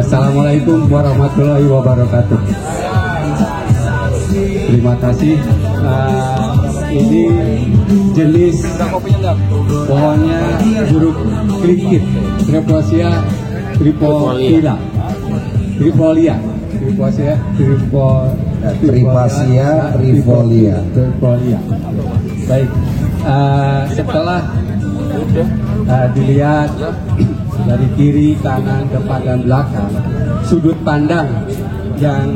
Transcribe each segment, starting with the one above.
Assalamualaikum warahmatullahi wabarakatuh. Terima kasih. Ini jenis pohonnya jeruk krikit, Triposia trifolia. Baik. Setelah dilihat dari kiri, kanan, depan, dan belakang, sudut pandang yang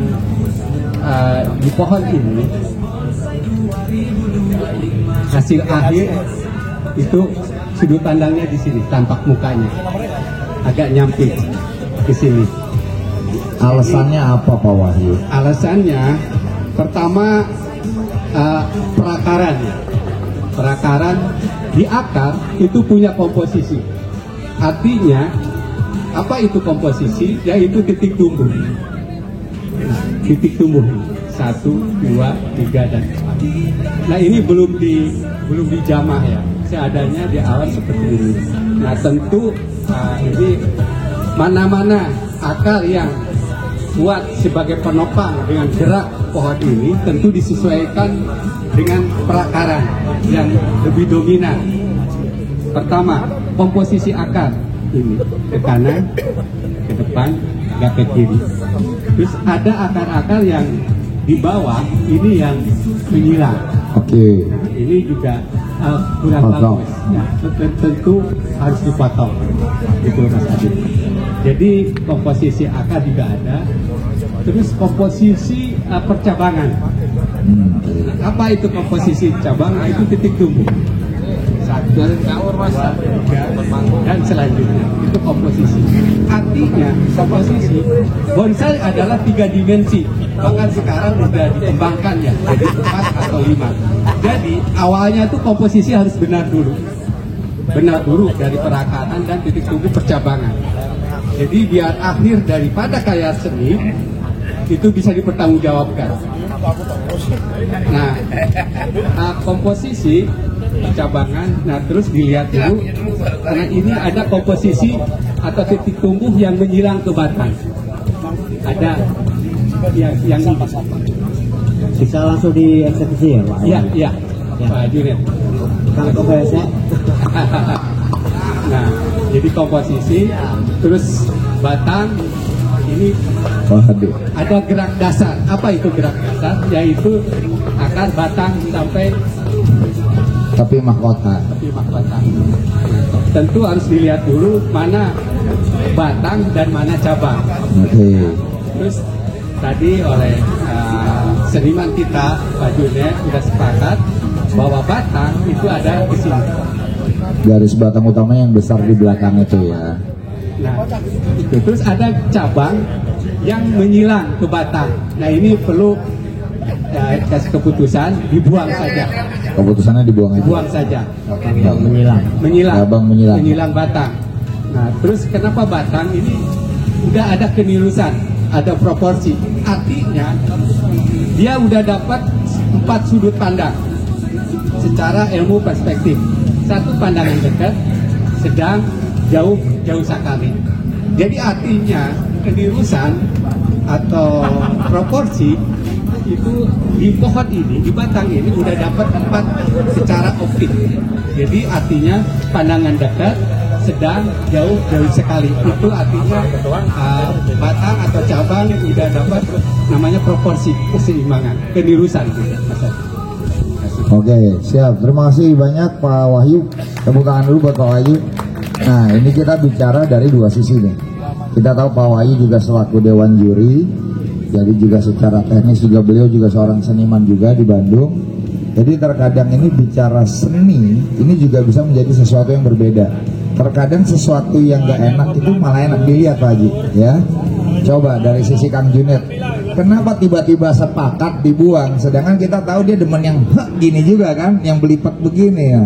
di pohon ini, hasil akhir itu sudut pandangnya di sini, tampak mukanya agak nyamping ke sini. Alasannya apa Pak Wahyu? Alasannya pertama, perakaran di akar itu punya komposisi. Artinya apa itu komposisi? Yaitu titik tumbuh. Titik tumbuh 1, 2, 3 dan 4. Nah, ini belum dijamah ya. Seadanya di alam seperti ini. Nah, tentu ini mana-mana akar yang kuat sebagai penopang dengan gerak pohon ini tentu disesuaikan dengan perakaran yang lebih dominan. Pertama, komposisi akar ini ke kanan, ke depan, agak ke kiri. Terus ada akar-akar yang di bawah ini yang menyilang. Oke. Ini juga kurang bagus. Ya, tentu harus dipotong. Itu Mas Adit. Jadi komposisi akar juga ada. Terus komposisi percabangan. Apa itu komposisi cabang? Itu titik tumbuh. 1, 2, 3, dan selanjutnya itu komposisi. Artinya komposisi bonsai adalah 3 dimensi. Bahkan sekarang sudah dikembangkan ya jadi 4 atau 5. Jadi awalnya tuh komposisi harus benar dulu dari perakaran dan titik tumbuh percabangan. Jadi biar akhir daripada karya seni itu bisa dipertanggungjawabkan. Nah, komposisi percabangan, nah terus dilihat dulu karena ini ada komposisi atau titik tumbuh yang menyilang ke batang. Ada yang bisa langsung dieksekusi ya Pak? Iya. Pak Junet. Kalau kebiasaan. Nah, jadi komposisi, terus batang ini ada gerak dasar. Apa itu gerak dasar? Yaitu akar, batang sampai Tepi mahkota. Tentu harus dilihat dulu mana batang dan mana cabang. Oke. Terus tadi oleh seniman kita Pak Junet sudah sepakat bahwa batang itu ada di sini. Garis batang utama yang besar di belakang itu ya. Nah, itu terus ada cabang yang menyilang ke batang. Nah, ini perlu kasih keputusan dibuang saja. Keputusannya dibuang aja. Buang saja. Menyilang batang. Nah, terus kenapa batang ini udah ada kenilusan, ada proporsi. Artinya dia udah dapat 4 sudut pandang secara ilmu perspektif. 1 pandangan dekat, sedang, jauh sekali. Jadi artinya kenilusan atau proporsi itu di pohon ini, di batang ini udah dapat 4 secara optik. Jadi artinya pandangan dekat, sedang, jauh sekali. Itu artinya batang atau cabang udah dapat namanya proporsi, keseimbangan, kenilusan. Oke, siap. Terima kasih banyak Pak Wahyu. Tepuk tangan dulu buat Pak Wahyu. Nah, ini kita bicara dari 2 sisi nih. Kita tahu Pak Wahyu juga selaku Dewan Juri, jadi juga secara teknis juga beliau juga seorang seniman juga di Bandung. Jadi terkadang ini bicara seni, ini juga bisa menjadi sesuatu yang berbeda. Terkadang sesuatu yang gak enak itu malah enak dilihat Pak Haji, ya. Coba dari sisi Kang Junet, kenapa tiba-tiba sepakat dibuang, sedangkan kita tahu dia demen yang gini juga kan, yang belipat begini ya.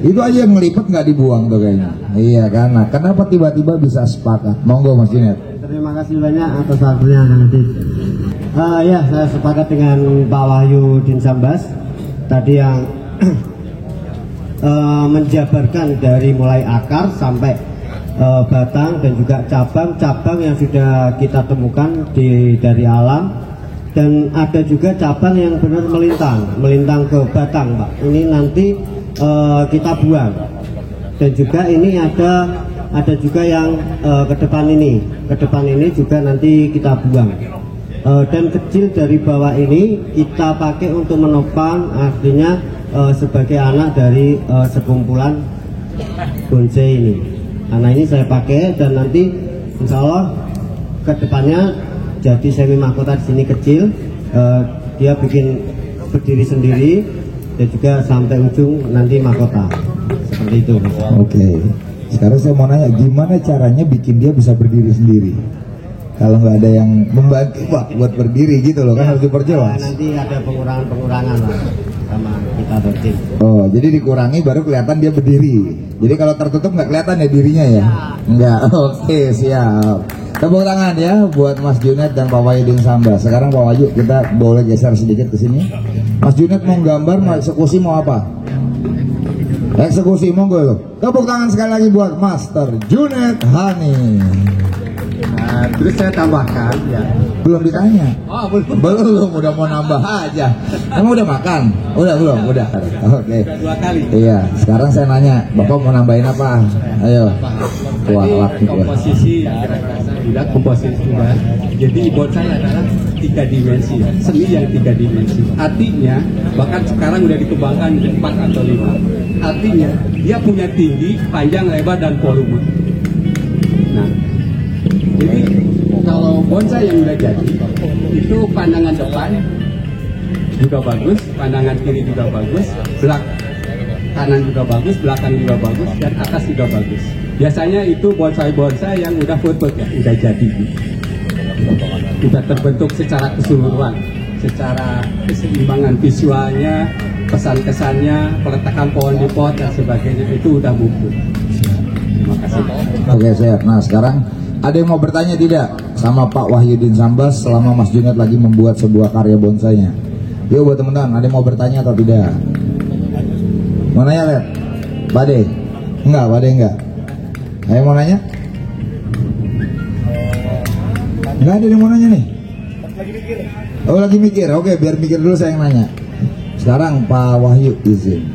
Itu aja yang ngelipet nggak dibuang tuh kayaknya. Iya kan, nah kenapa tiba-tiba bisa sepakat? Monggo Mas Junet. Terima kasih banyak atas waktunya nanti. Ya, saya sepakat dengan Pak Wahyu Din Sambas. tadi yang menjabarkan dari mulai akar sampai batang dan juga cabang-cabang yang sudah kita temukan dari alam, dan ada juga cabang yang benar melintang ke batang, Pak. Ini nanti kita buang, dan juga ini ada juga yang ke depan ini juga nanti kita buang. Dan kecil dari bawah ini kita pakai untuk menopang, artinya sebagai anak dari sekumpulan bonsai ini. Nah ini saya pakai, dan nanti insya Allah kedepannya jadi semi mahkota di sini kecil, dia bikin berdiri sendiri dan juga sampai ujung nanti mahkota seperti itu. Oke. Sekarang saya mau nanya, gimana caranya bikin dia bisa berdiri sendiri? Kalau nggak ada yang membantu Pak buat berdiri gitu loh, kan harus diperjelas. Nanti ada pengurangan lah sama kita tim. Oh, jadi dikurangi baru kelihatan dia berdiri. Jadi kalau tertutup nggak kelihatan ya dirinya ya? Nggak. Oke, siap. Tepuk tangan ya buat Mas Junet dan Pak Wahidin Samba. Sekarang Pak Wahyu, kita boleh geser sedikit ke sini. Mas Junet mau gambar, mau eksekusi, mau apa? Eksekusi, monggo loh. Tepuk tangan sekali lagi buat Master Junet Hani. Nah, terus saya tambahkan ya. Belum ditanya. Oh, belum. Belum, udah mau nambah aja. Emang udah makan? Belum. Oke. Udah 2 kali. Iya, sekarang saya nanya, Bapak mau nambahin apa? Ayo. Tadi komposisi yang kira-kira tidak komposisi sudah. Jadi bonsai adalah 3 dimensi ya, seni yang 3 dimensi. Artinya bahkan sekarang udah dikembangkan 4 atau 5. Artinya dia punya tinggi, panjang, lebar, dan volume. Nah, jadi kalau bonsai yang udah jadi itu pandangan depan juga bagus, pandangan kiri juga bagus, kanan juga bagus, belakang juga bagus, dan atas juga bagus. Biasanya itu bonsai-bonsai yang udah foto ya, udah jadi, udah terbentuk secara keseluruhan, secara keseimbangan visualnya, pesan-kesannya, peletakan pohon di pot dan sebagainya itu udah mumpuni. Terima kasih. Oke, siap. Nah, sekarang ada yang mau bertanya tidak sama Pak Wahyudin Sambas selama Mas Junet lagi membuat sebuah karya bonsainya? Yuk buat teman-teman, ada yang mau bertanya atau tidak? Mau nanya, Lep? Bade? Enggak, Bade enggak. Ayo mau nanya? Enggak ada yang mau nanya nih? Oh, lagi mikir. Oke, biar mikir dulu saya yang nanya. Sekarang Pak Wahyu izin.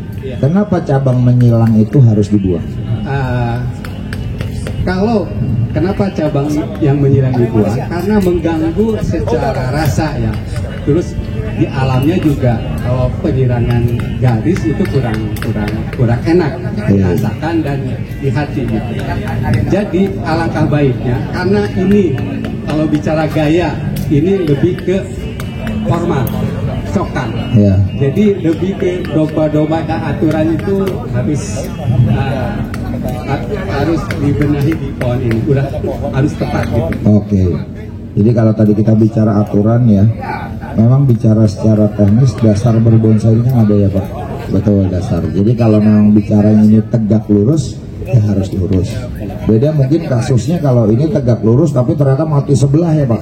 Kenapa cabang menyilang itu harus dibuang? Kenapa cabang yang menyilang dibuang? Karena mengganggu secara rasa ya. Terus di alamnya juga kalau penyirangan garis itu kurang enak dirasakan dan di hati gitu. Jadi alangkah baiknya, karena ini kalau bicara gaya ini lebih ke formal, cokan. Ya. Jadi lebih ke domba-domba dan aturan itu harus dibenahi di pohon ini, udah harus tepat gitu. Oke. Jadi kalau tadi kita bicara aturan ya, memang bicara secara teknis dasar berbonsai ini kan ada ya Pak. Betul, dasar. Jadi kalau memang bicaranya ini tegak lurus, ya harus lurus. Beda mungkin kasusnya kalau ini tegak lurus tapi ternyata mati sebelah ya Pak.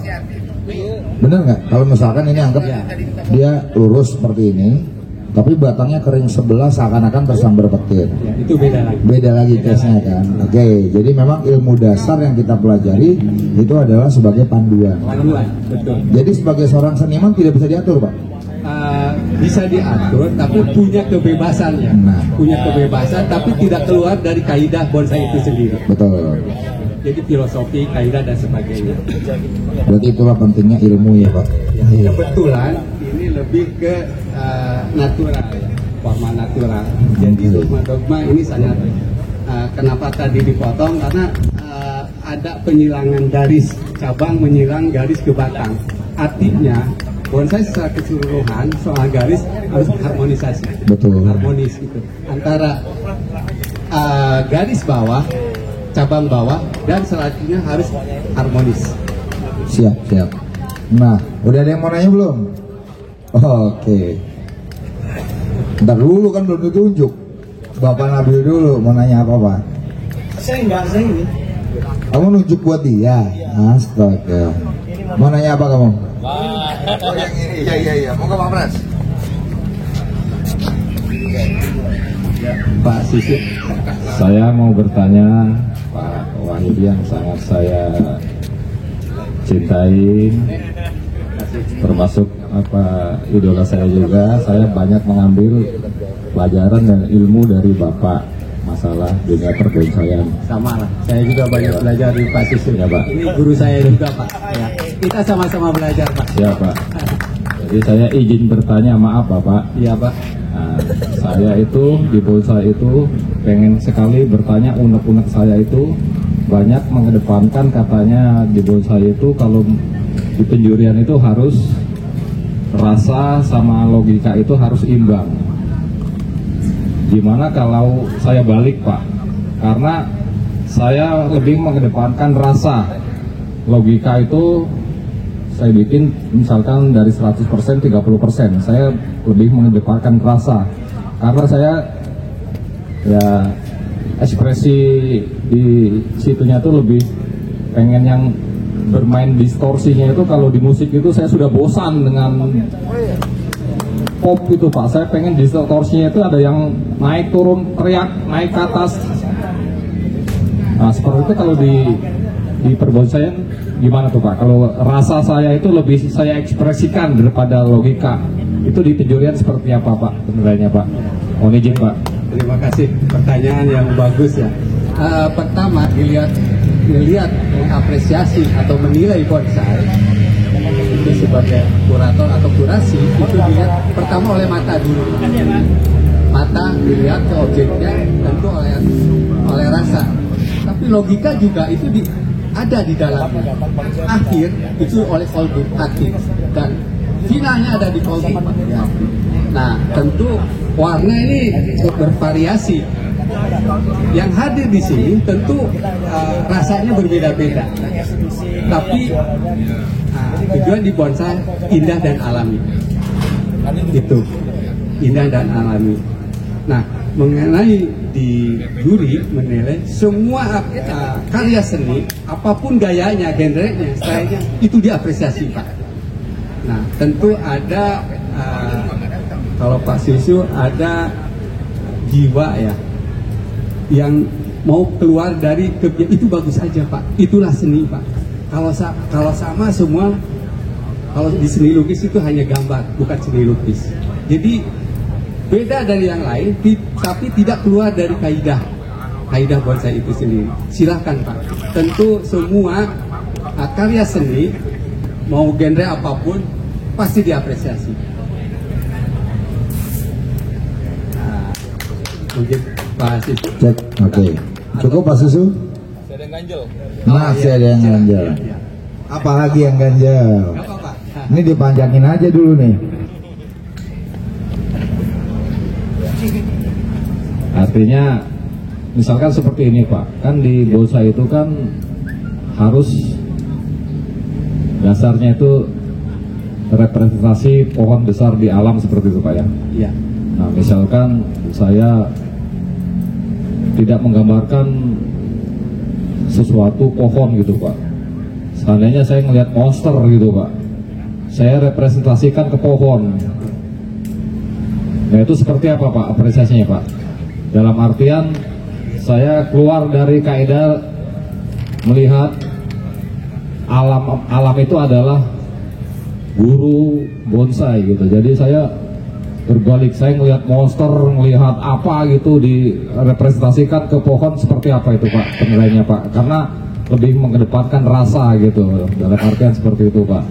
Bener nggak? Kalau misalkan ini anggap dia lurus seperti ini, tapi batangnya kering sebelah seakan-akan tersambar petir. Ya, itu beda lagi. Beda lagi case-nya kan. Oke, jadi memang ilmu dasar yang kita pelajari itu adalah sebagai panduan. Panduan, betul. Jadi sebagai seorang seniman tidak bisa diatur, Pak. Bisa diatur, tapi punya kebebasannya. Punya kebebasan, tapi tidak keluar dari kaidah bonsai itu sendiri. Betul. Jadi filosofi, kaidah dan sebagainya. Berarti itulah pentingnya ilmu ya, Pak. Ya, kebetulan ini lebih ke natural, ya, forma natural. Jadi dogma-dogma ini sangat kenapa tadi dipotong karena ada penyilangan garis cabang menyilang garis ke batang. Artinya bonsai secara keseluruhan soal garis harus harmonisasi. Betul. Harmonis itu antara garis bawah, cabang bawah dan selanjutnya harus harmonis. Siap, siap. Nah, udah ada yang mau nanya belum? Oke. Ntar dulu kan belum ditunjuk. Bapak Nabil dulu mau nanya apa Pak? Saya ini. Kamu nunjuk buat dia? Astaga. Mau nanya apa kamu? Oh yang ini, iya. Mau ke Pak Pras? Ya, Pak Sisi. Saya mau bertanya Pak Wahyudi yang sangat saya cintai, termasuk idola saya juga. Saya banyak mengambil pelajaran dan ilmu dari Bapak masalah dunia perbonsaian. Sama lah, saya juga banyak belajar di Pak Sisi. Ya Pak. Ini guru saya juga Pak. Ya, kita sama-sama belajar Pak. Ya Pak. Jadi saya izin bertanya, maaf Bapak. Iya Pak. Nah, saya itu di bonsai itu pengen sekali bertanya, unek-unek saya itu banyak mengedepankan katanya di bonsai itu kalau di penjurian itu harus rasa sama logika itu harus imbang. Gimana kalau saya balik Pak? Karena saya lebih mengedepankan rasa, logika itu saya bikin misalkan dari 100% 30%, saya lebih mengedepankan rasa karena saya ya ekspresi di situnya itu lebih pengen yang bermain distorsinya itu. Kalau di musik itu saya sudah bosan dengan pop itu Pak, saya pengen distorsinya itu ada yang naik turun, teriak, naik ke atas. Nah seperti itu kalau di perbonsaian gimana tuh Pak? Kalau rasa saya itu lebih saya ekspresikan daripada logika. Itu di penjurian seperti apa Pak sebenarnya Pak? Mohon izin Pak. Terima kasih, pertanyaan yang bagus ya. Pertama dilihat mengapresiasi atau menilai bonsai itu sebagai kurator atau kurasi itu dilihat pertama oleh mata dulu. Mata dilihat ke objeknya, tentu oleh rasa. Tapi logika juga itu ada di dalamnya. Akhir itu oleh kolbu hati dan finalnya ada di kolbu. Nah tentu warna ini bervariasi. Yang hadir di sini tentu rasanya berbeda-beda. Tapi tujuan di bonsai indah dan alami. Itu indah dan alami. Nah mengenai di juri menilai semua karya seni, apapun gayanya, genrenya, stylenya, itu diapresiasi Pak. Nah tentu ada kalau Pak Sisu ada jiwa ya yang mau keluar dari itu bagus saja Pak, itulah seni Pak. Kalau sama semua, kalau di seni lukis itu hanya gambar, bukan seni lukis. Jadi beda dari yang lain, tapi tidak keluar dari kaidah bonsai itu sendiri. Silahkan Pak. Tentu semua karya seni, mau genre apapun, pasti diapresiasi. Nah, mungkin Pak Sisu. Cek, oke. Cukup Pak Susu? Masih ada yang ganjel. Masih ada yang ganjel. Apalagi yang ganjel? Gak apa-apa. Ini dipanjangin aja dulu nih. Artinya misalkan seperti ini Pak, kan di bonsai itu kan harus dasarnya itu representasi pohon besar di alam seperti itu Pak ya. Iya. Nah misalkan saya tidak menggambarkan sesuatu pohon gitu Pak, seandainya saya ngelihat monster gitu Pak, saya representasikan ke pohon. Nah itu seperti apa Pak apresiasinya Pak? Dalam artian saya keluar dari kaidah melihat alam itu adalah guru bonsai gitu. Jadi saya berbalik, saya melihat monster, melihat apa gitu direpresentasikan ke pohon. Seperti apa itu Pak penilaiannya Pak? Karena lebih mengedepankan rasa gitu, dalam artian seperti itu Pak.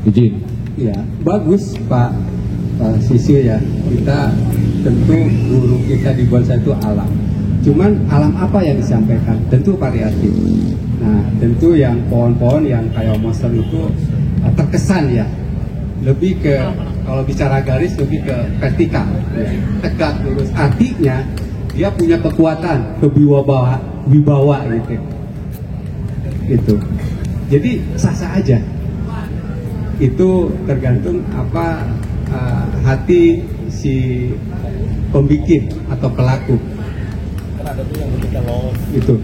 Izin. Ya, bagus Pak Sisi ya. Kita tentu guru kita di bonsai itu alam. Cuman alam apa yang disampaikan? Tentu variatif. Nah, tentu yang pohon-pohon yang kayak monster itu terkesan ya. Lebih ke, kalau bicara garis lebih ke vertikal, ya, tegak lurus. Artinya dia punya kekuatan, wibawa gitu. Gitu. Jadi sah-sah aja. Itu tergantung apa hati si pembikin atau pelaku. Itu.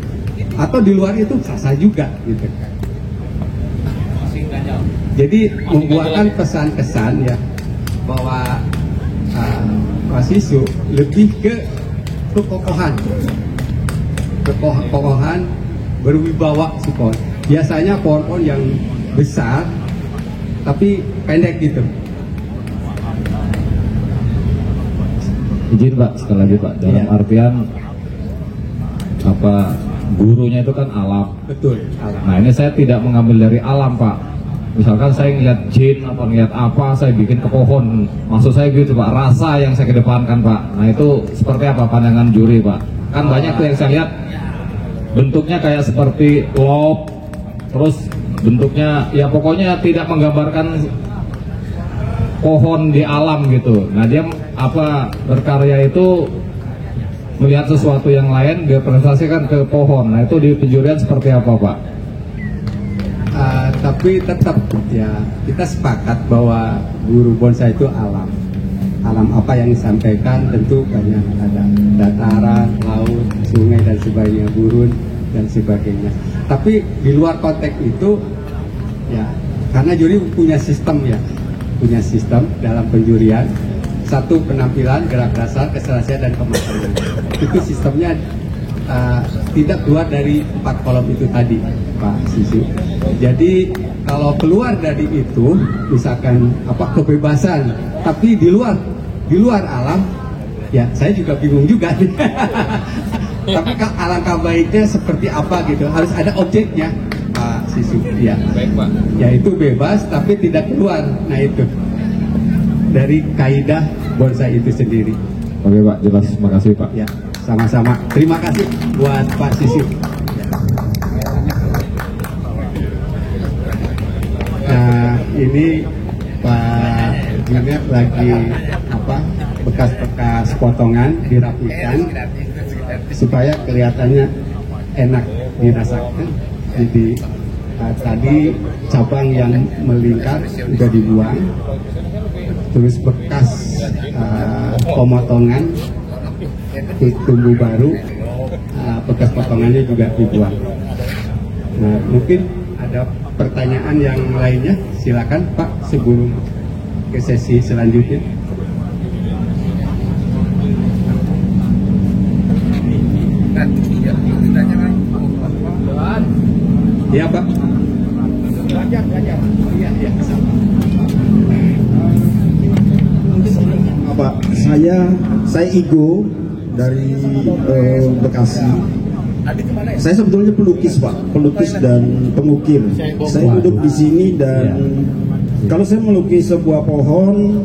Atau di luar itu sah-sah juga gitu. Jadi membuatkan pesan-kesan ya bahwa Pak Sisu lebih ke kekokohan, berwibawa si pohon. Biasanya pohon-pohon yang besar tapi pendek gitu. Izin Pak, sekali lagi Pak, dalam artian apa, gurunya itu kan alam. Betul, alam. Nah ini saya tidak mengambil dari alam Pak. Misalkan saya ngeliat jin atau ngeliat apa, saya bikin ke pohon. Maksud saya gitu Pak, rasa yang saya kedepankan Pak. Nah itu seperti apa pandangan juri Pak? Kan banyak tuh yang saya lihat bentuknya kayak seperti lop, terus bentuknya ya pokoknya tidak menggambarkan pohon di alam gitu. Nah dia apa, berkarya itu melihat sesuatu yang lain, dia presentasikan ke pohon. Nah itu di penjurian seperti apa Pak? Tapi tetap ya kita sepakat bahwa guru bonsai itu alam. Alam apa yang disampaikan tentu banyak, ada dataran, laut, sungai dan sebagainya, gurun dan sebagainya. Tapi di luar konteks itu ya, karena juri punya sistem ya, punya sistem dalam penjurian. Satu, penampilan, gerak dasar, keserasian dan kematangan. Itu sistemnya tidak keluar dari 4 kolom itu tadi, Pak Sisi. Jadi kalau keluar dari itu, misalkan apa kebebasan, tapi di luar alam, ya saya juga bingung juga. Tapi alangkah baiknya seperti apa gitu, harus ada objeknya, Pak Sisi. Ya, Baik Pak. Ya itu bebas, tapi tidak keluar. Nah itu dari kaidah bonsai itu sendiri. Oke Pak, jelas. Makasih Pak. Ya, sama-sama. Terima kasih buat Pak Sisi. Nah, ini Pak Junet lagi apa? Bekas-bekas potongan dirapikan supaya kelihatannya enak dirasakan. Jadi tadi cabang yang melingkar sudah dibuang, terus bekas pemotongan tumbuh baru, bekas potongannya juga dibuang. Nah, mungkin ada pertanyaan yang lainnya, silakan Pak sebelum ke sesi selanjutnya. Iya Pak. Iya. Pak, saya Igo dari Bekasi. Saya sebetulnya pelukis Pak, pelukis dan pengukir. Saya duduk di sini dan kalau saya melukis sebuah pohon,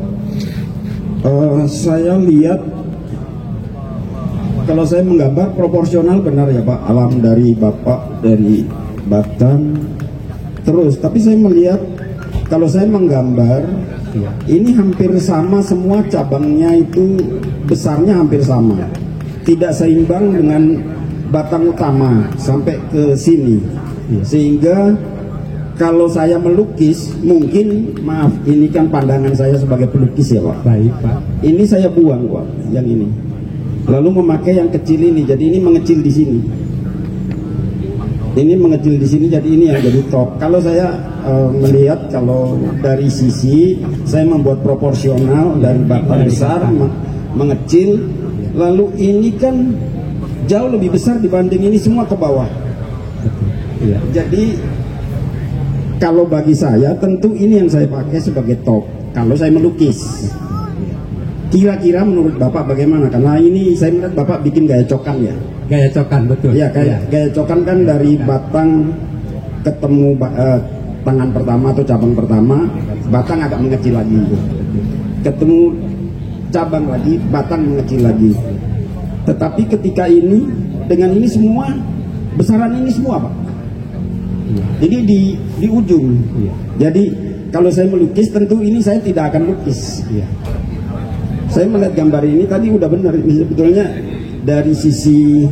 saya lihat kalau saya menggambar proporsional benar ya Pak, alam dari Bapak dari Batang. Terus, tapi saya melihat kalau saya menggambar ini hampir sama, semua cabangnya itu besarnya hampir sama, tidak seimbang dengan batang utama sampai ke sini, sehingga kalau saya melukis mungkin, maaf ini kan pandangan saya sebagai pelukis ya Pak. Baik Pak. Ini saya buang Pak, yang ini, lalu memakai yang kecil ini, jadi ini mengecil di sini. Ini mengecil di sini, jadi ini yang jadi top. Kalau saya melihat, kalau dari sisi saya membuat proporsional dari batang besar mengecil, lalu ini kan jauh lebih besar dibanding ini semua ke bawah. Jadi kalau bagi saya tentu ini yang saya pakai sebagai top kalau saya melukis. Kira-kira menurut Bapak bagaimana? Karena ini saya melihat Bapak bikin gaya cokan ya. Gaya cokan, betul. Ya, gaya cokan kan dari batang ketemu tangan pertama atau cabang pertama, batang agak mengecil lagi. Ketemu cabang lagi, batang mengecil lagi. Tetapi ketika ini dengan ini semua besaran ini semua Pak. Jadi di ujung. Jadi kalau saya melukis tentu ini saya tidak akan lukis. Saya melihat gambar ini tadi udah benar, ini sebetulnya dari sisi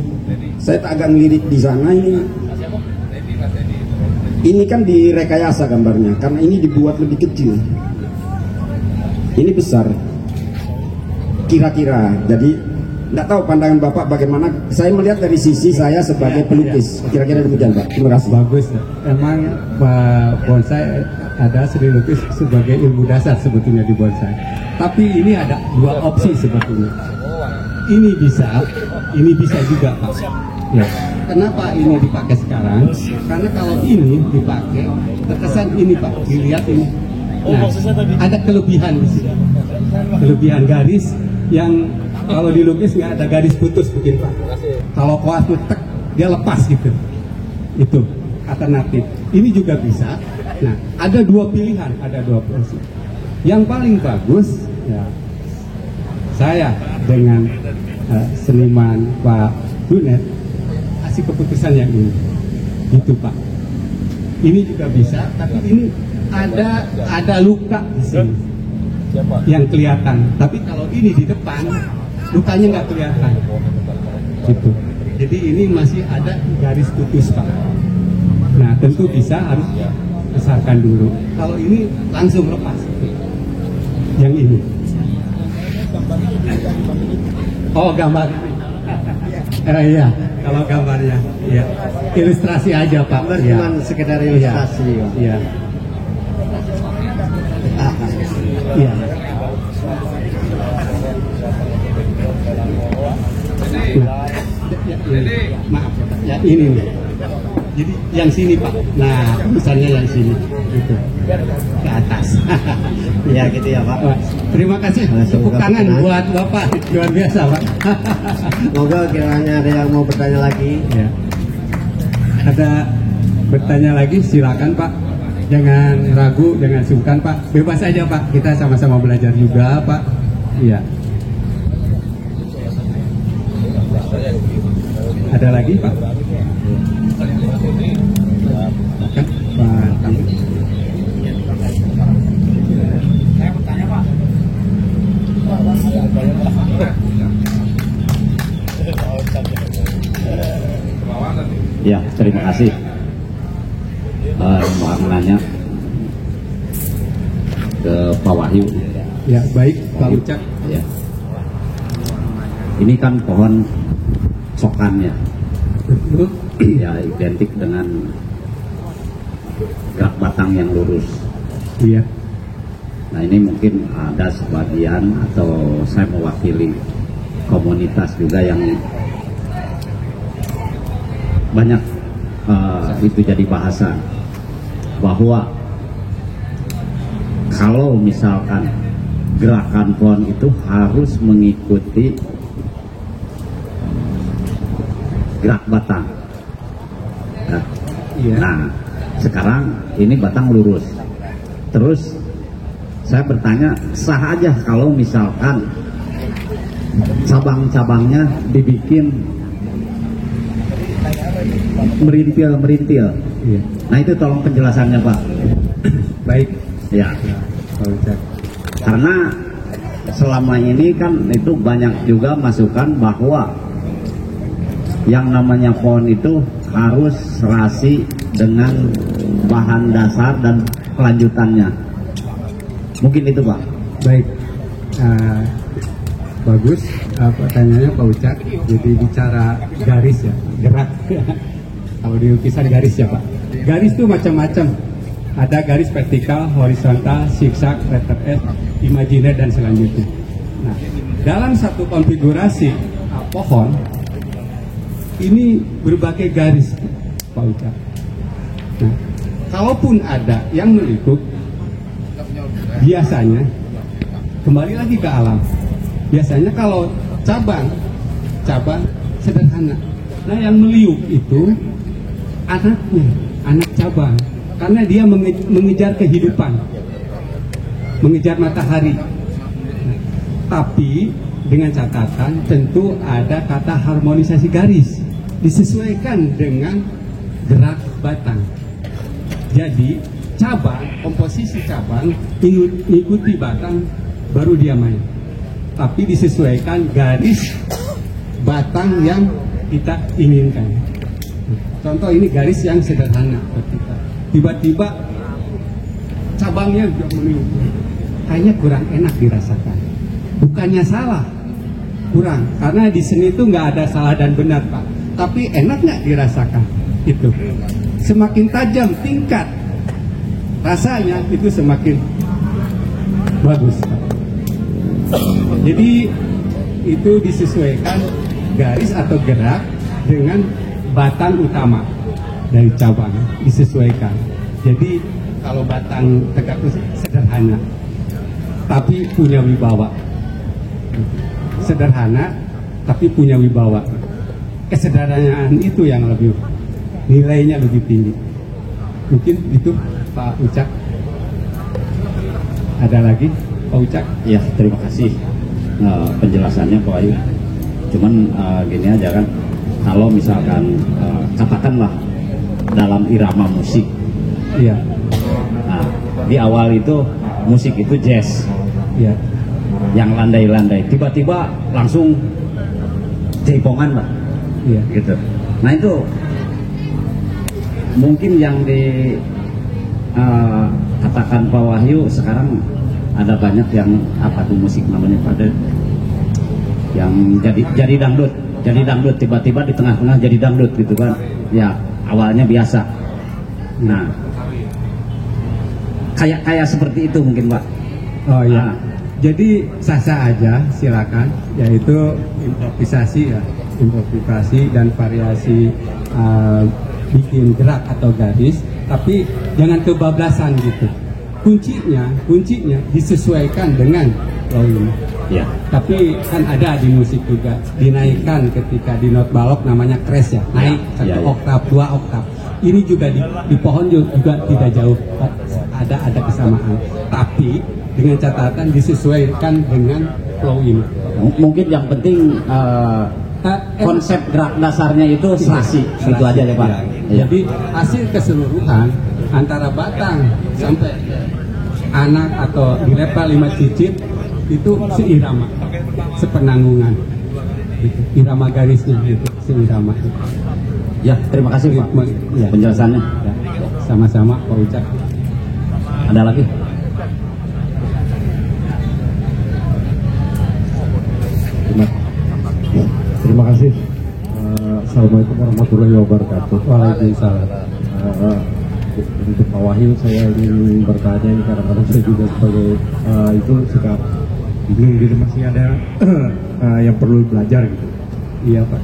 saya tak agak ngelirik di sana, ini kan direkayasa gambarnya karena ini dibuat lebih kecil, ini besar kira-kira. Jadi nggak tahu pandangan Bapak bagaimana. Saya melihat dari sisi saya sebagai pelukis, kira-kira demikian Pak. Terima kasih. Bagus. Emang bonsai ada seni lukis sebagai ilmu dasar sebetulnya di bonsai. Tapi ini ada dua opsi sebetulnya. ini bisa juga Pak. Ya. Kenapa ini dipakai sekarang? Karena kalau ini dipakai, terkesan ini Pak, dilihat ini. Nah, ada kelebihan di sini. Kelebihan garis yang kalau dilukis nggak ada garis putus mungkin Pak. Kalau koas tek, dia lepas gitu. Itu alternatif. Ini juga bisa. Nah, ada dua pilihan, ada dua opsi. Yang paling bagus, ya, saya dengan seniman Pak Dunet kasih keputusan yang ini, gitu Pak. Ini juga bisa, tapi ini ada luka di sini yang kelihatan. Tapi kalau ini di depan, lukanya nggak kelihatan, gitu. Jadi ini masih ada garis putus Pak. Nah tentu bisa harus besarkan dulu. Kalau ini langsung lepas, yang ini. Oh gambar. Iya, kalau gambarnya, ya ilustrasi aja Pak. Gambar Ya. cuma sekedar ilustrasi. Iya. Iya. Maaf ya Pak. Ya ini nih. Jadi yang sini Pak. Nah, misalnya yang sini, gitu. Ke atas. Ya gitu ya Pak. Wah, terima kasih. Tepuk tangan buat Bapak. Luar biasa Pak. Semoga kiranya ada yang mau bertanya lagi. Ya. Ada bertanya lagi, silakan Pak. Jangan ragu, jangan sungkan Pak. Bebas aja Pak. Kita sama-sama belajar juga Pak. Iya. Ada lagi Pak? Kan, Pak Tamrin. Ya, terima kasih. Mau nanya ke Pak Wahyu. Ya, baik Pak Ucak. Ya. Ini kan pohon sokannya, ya identik dengan gerak batang yang lurus. Iya. Nah ini mungkin ada sebagian atau saya mewakili komunitas juga yang banyak itu jadi bahasan bahwa kalau misalkan gerakan pohon itu harus mengikuti gerak batang. Nah, Iya. nah sekarang ini batang lurus. Terus saya bertanya, sah aja kalau misalkan cabang-cabangnya dibikin merintil. Iya. Nah itu tolong penjelasannya Pak. Baik. Ya, Pak Ucak. karena selama ini kan itu banyak juga masukan bahwa yang namanya pohon itu harus serasi dengan bahan dasar dan kelanjutannya. Mungkin itu Pak. Baik. Bagus pertanyaannya Pak Ucak. Jadi bicara garis ya, gerak. Kalau di lukisan garis ya Pak. Garis itu macam-macam. Ada garis vertikal, horizontal, zigzag, letter S, imajiner dan selanjutnya. Nah, dalam satu konfigurasi pohon ini berbagai garis Pak Ucak. Nah, kalaupun ada yang melikuk, biasanya kembali lagi ke alam. Biasanya kalau cabang sederhana. Nah, yang meliuk itu anaknya, anak cabang, karena dia mengejar kehidupan, mengejar matahari. Nah, tapi dengan catatan tentu ada kata harmonisasi garis, disesuaikan dengan gerak batang. Jadi cabang, komposisi cabang mengikuti batang baru dia main. Tapi disesuaikan garis batang yang kita inginkan. Contoh ini garis yang sederhana. Tiba-tiba cabangnya juga meniup. Kayaknya kurang enak dirasakan. Bukannya salah, kurang. Karena di seni itu nggak ada salah dan benar Pak. Tapi enak nggak dirasakan? Itu. Semakin tajam tingkat rasanya itu semakin bagus Pak. Jadi itu disesuaikan garis atau gerak dengan batang utama dari cabang, disesuaikan. Jadi kalau batang tegak itu sederhana, tapi punya wibawa. Sederhana, tapi punya wibawa. Kesederhanaan itu yang lebih, nilainya lebih tinggi. Mungkin itu Pak Ucak. Ada lagi Pak Ucak? Ya, terima kasih penjelasannya Pak Wahyu. Cuman gini aja kan, kalau misalkan katakanlah dalam irama musik, Iya, nah, di awal itu musik itu jazz, iya, yang landai-landai, tiba-tiba langsung jaipongan Pak, iya. gitu. Nah itu mungkin yang di katakan Pak Wahyu sekarang ada banyak yang apa tuh musik namanya pada yang jadi dangdut tiba-tiba di tengah-tengah jadi dangdut gitu kan ya, awalnya biasa. Nah kayak seperti itu mungkin Pak. Oh ya, jadi sah-sah aja, silakan. Yaitu improvisasi ya, improvisasi dan variasi bikin gerak atau garis, tapi jangan kebablasan gitu. Kuncinya disesuaikan dengan flow ini. Ya. Tapi kan ada di musik juga dinaikkan ketika di not balok namanya crash ya, naik satu oktav, 2 oktav. Ini juga di pohon juga tidak jauh, ada kesamaan. Tapi dengan catatan disesuaikan dengan flow ini. Mungkin yang penting konsep gerak dasarnya itu serasi, gitu aja ya Pak. Ya. Jadi hasil keseluruhan antara batang sampai anak atau di level 5 cicit itu seirama, sepenanggungan, gitu. Irama garisnya itu seirama. Ya, terima kasih Pak Ya. penjelasannya. Ya. Sama-sama Pak Ucak. Ada lagi? Terima kasih. Assalamualaikum warahmatullahi wabarakatuh. Waalaikumsalam. Untuk Pak Wahyu saya ingin bertanya ini, kadang-kadang saya juga sebagai itu suka bingung gitu, masih ada yang perlu belajar gitu. Iya Pak.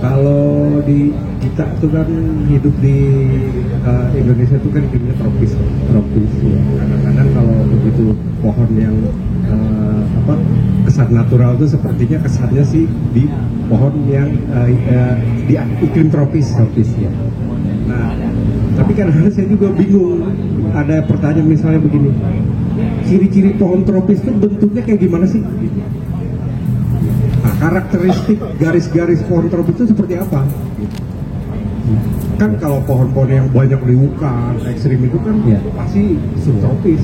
Kalau di kita itu kan hidup di Indonesia itu kan iklimnya tropis ya. Kadang-kadang kalau begitu pohon yang kesan natural itu sepertinya kesannya sih di pohon yang di iklim tropis ya. Nah, tapi kadang-kadang saya juga bingung. Ada pertanyaan misalnya begini, ciri-ciri pohon tropis itu bentuknya kayak gimana sih? Nah, karakteristik garis-garis pohon tropis itu seperti apa? Kan kalau pohon-pohon yang banyak liukan, ekstrim itu kan pasti subtropis.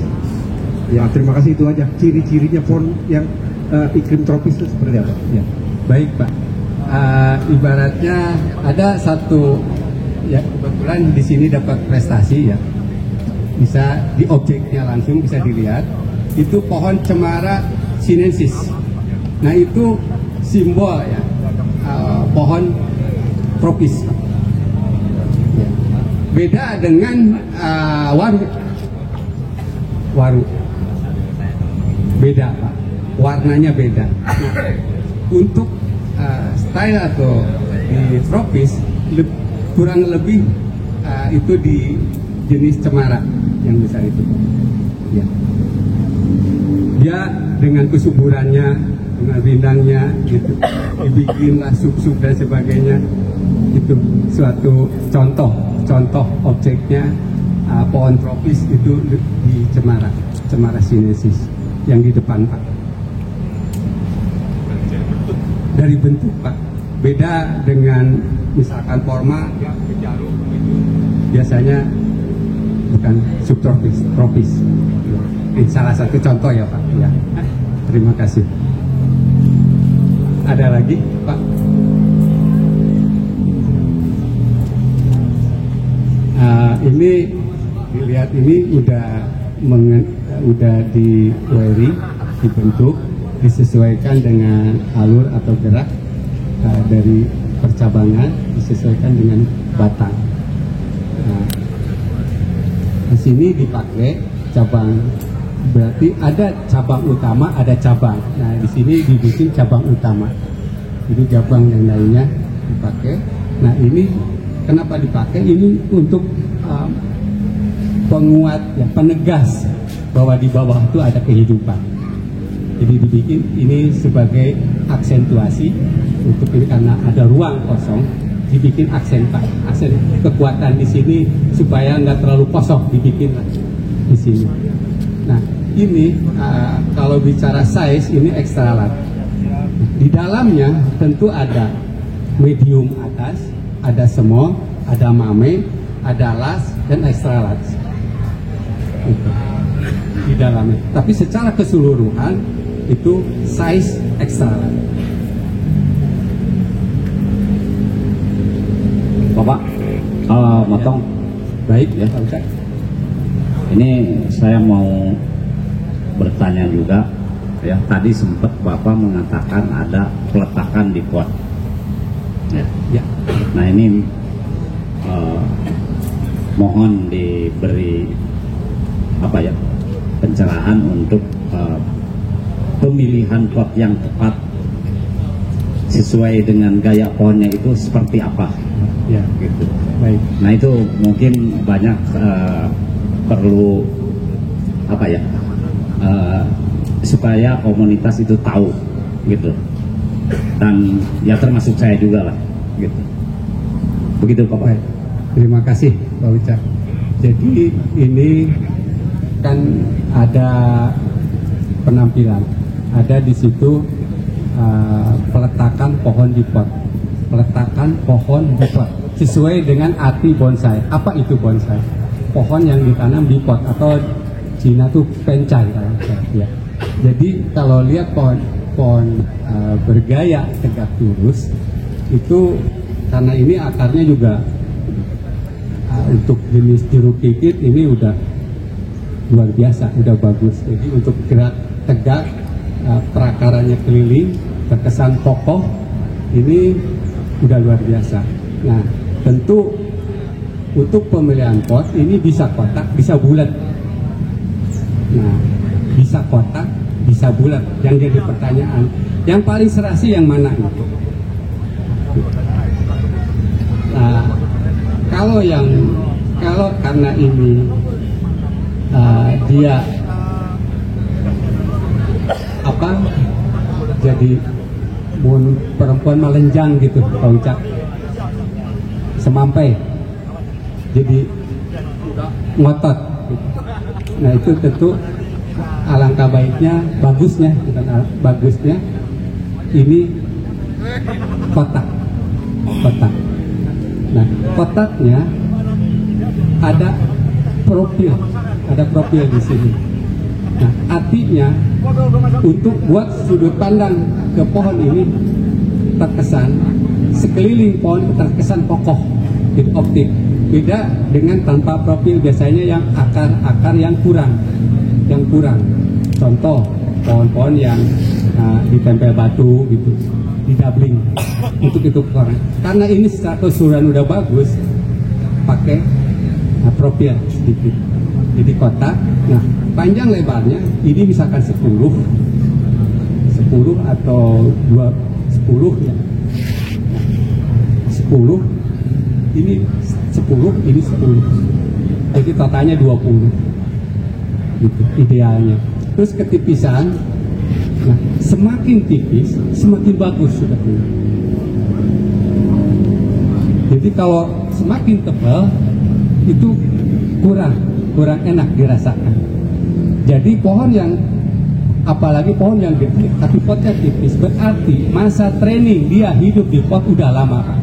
Ya, terima kasih, itu aja. Ciri-cirinya pohon yang iklim tropis itu seperti apa? Ya. Baik Pak. Ibaratnya ada satu ya, kebetulan di sini dapat prestasi ya. Bisa di objeknya langsung bisa dilihat. Itu pohon cemara sinensis. Nah itu simbol ya, pohon tropis. Ya. Beda dengan waru. Beda Pak, warnanya beda. Nah, untuk style atau di tropis kurang lebih itu di jenis cemara yang besar itu. Ya. Dia dengan kesuburannya, dengan rindangnya, gitu, dibikinlah sub-sub dan sebagainya. Itu suatu contoh objeknya pohon tropis itu di cemara sinensis yang di depan Pak. Dari bentuk Pak, beda dengan misalkan forma yang jarum itu biasanya bukan subtropis, tropis. Ini salah satu contoh ya Pak. Ya. Terima kasih. Ada lagi Pak? Ini dilihat ini udah di dibentuk, disesuaikan dengan alur atau gerak dari percabangan, disesuaikan dengan batang. Nah, di sini dipakai cabang berarti ada cabang utama, ada cabang. Nah, di sini dibikin cabang utama. Jadi cabang yang lainnya dipakai. Nah, ini kenapa dipakai? Ini untuk penguat, ya, penegas bahwa di bawah itu ada kehidupan. Jadi dibikin ini sebagai aksentuasi untuk ini, karena ada ruang kosong, dibikin aksen kekuatan di sini supaya nggak terlalu kosong, dibikin di sini. Nah, ini kalau bicara size ini extra large. Di dalamnya tentu ada medium atas, ada small, ada mame, ada large dan extra large. Gitu. Di dalamnya. Tapi secara keseluruhan itu size extra large. Bapak, motong. Baik Ya. Pak Ustaz. Ini saya mau bertanya juga, ya. Tadi sempat Bapak mengatakan ada peletakan di pot. Ya. Ya. Nah, ini mohon diberi apa ya, pencerahan untuk pemilihan pot yang tepat sesuai dengan gaya pohonnya itu seperti apa, Ya. gitu. Baik. Nah, itu mungkin banyak perlu apa ya, supaya komunitas itu tahu, gitu. Dan ya termasuk saya juga lah, gitu. Begitu Pak. Baik. Terima kasih Pak Ucap. Jadi ini kan ada penampilan, ada di situ peletakan pohon di pot, peletakan pohon di pot sesuai dengan arti bonsai. Apa itu bonsai? Pohon yang ditanam di pot, atau Cina tuh pencai kan? Ya. Jadi kalau lihat pohon bergaya tegak lurus itu, karena ini akarnya juga untuk jenis jeruk pipit ini udah luar biasa, udah bagus. Jadi untuk gerak tegak, perakaranya keliling, terkesan kokoh, ini udah luar biasa. Nah, tentu untuk pemilihan pot ini bisa kotak, bisa bulat. Nah, bisa kotak, bisa bulat. Yang jadi pertanyaan, yang paling serasi yang mana itu? Nah, kalau karena ini dia apa, jadi perempuan melenjang gitu, Pak Ucap, semampai, jadi ngotot gitu. Nah, itu tentu alangkah baiknya, bagusnya ini kotak. Nah, kotaknya ada profil di sini. Nah, artinya untuk buat sudut pandang ke pohon ini terkesan, sekeliling pohon terkesan kokoh, itu optik. Beda dengan tanpa profil, biasanya yang akar yang kurang. Contoh pohon-pohon yang ditempel batu gitu, didabling, untuk itu kurang. Karena ini secara keseluruhan udah bagus, pakai profil sedikit. Jadi kotak. Nah, panjang lebarnya ini misalkan 10 atau 10 ya. 10 ini 10. Jadi totalnya 20. Gitu idealnya. Terus ketipisan. Nah, semakin tipis semakin bagus sudah. Jadi kalau semakin tebal itu kurang enak dirasakan. Jadi pohon yang, apalagi pohon yang gede tapi potnya tipis, berarti masa training dia hidup di pot udah lama, Pak.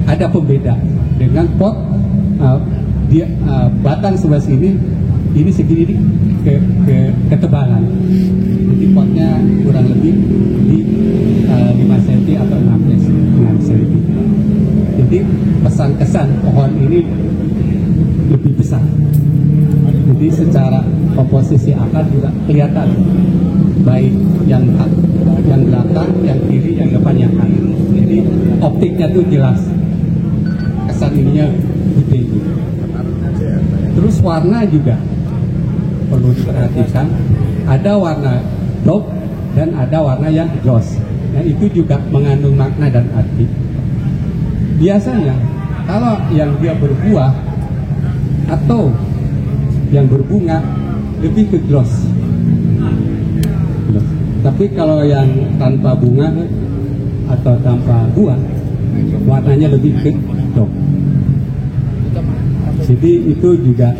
Ada pembeda dengan pot batang sebelah sini, ini segini ketebalan. Jadi potnya kurang lebih di 5 cm atau 6 cm. Jadi pesan kesan pohon ini lebih besar. Jadi secara komposisi akar juga kelihatan, baik yang belakang, yang kiri, yang depan, yang kanan. Jadi optiknya tuh jelas, kesan ininya gede. Terus warna juga perlu diperhatikan, ada warna dope dan ada warna yang gloss. Nah, itu juga mengandung makna dan arti. Biasanya kalau yang dia berbuah atau yang berbunga lebih ke gloss. Tapi kalau yang tanpa bunga atau tanpa buah, warnanya lebih ke dope. Jadi itu juga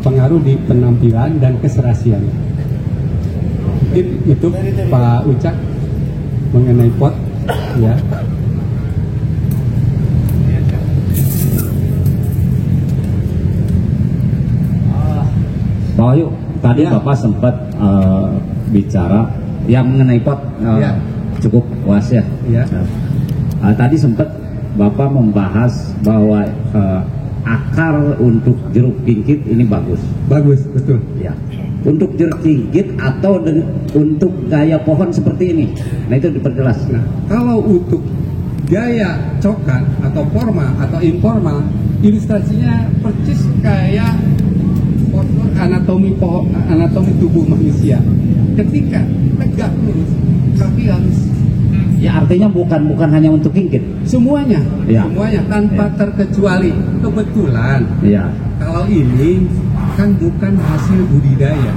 pengaruh di penampilan dan keserasian. Mungkin itu Pak Ucak mengenai pot, ya. Pak Wahyu, tadi Bapak sempat bicara yang mengenai pot, cukup puas ya. Tadi sempat Bapak membahas bahwa akar untuk jeruk kingkit ini bagus. Bagus, betul. Ya. Untuk jeruk kingkit atau untuk gaya pohon seperti ini. Nah, itu diperjelas. Nah, kalau untuk gaya coklat atau formal atau informal, ilustrasinya persis kayak anatomi pohon, anatomi tubuh manusia. Ketika tegak lurus, kaki halus. Ya, artinya bukan hanya untuk kingkit. Semuanya, ya. Semuanya tanpa terkecuali. Kebetulan, ya. Kalau ini kan bukan hasil budidaya.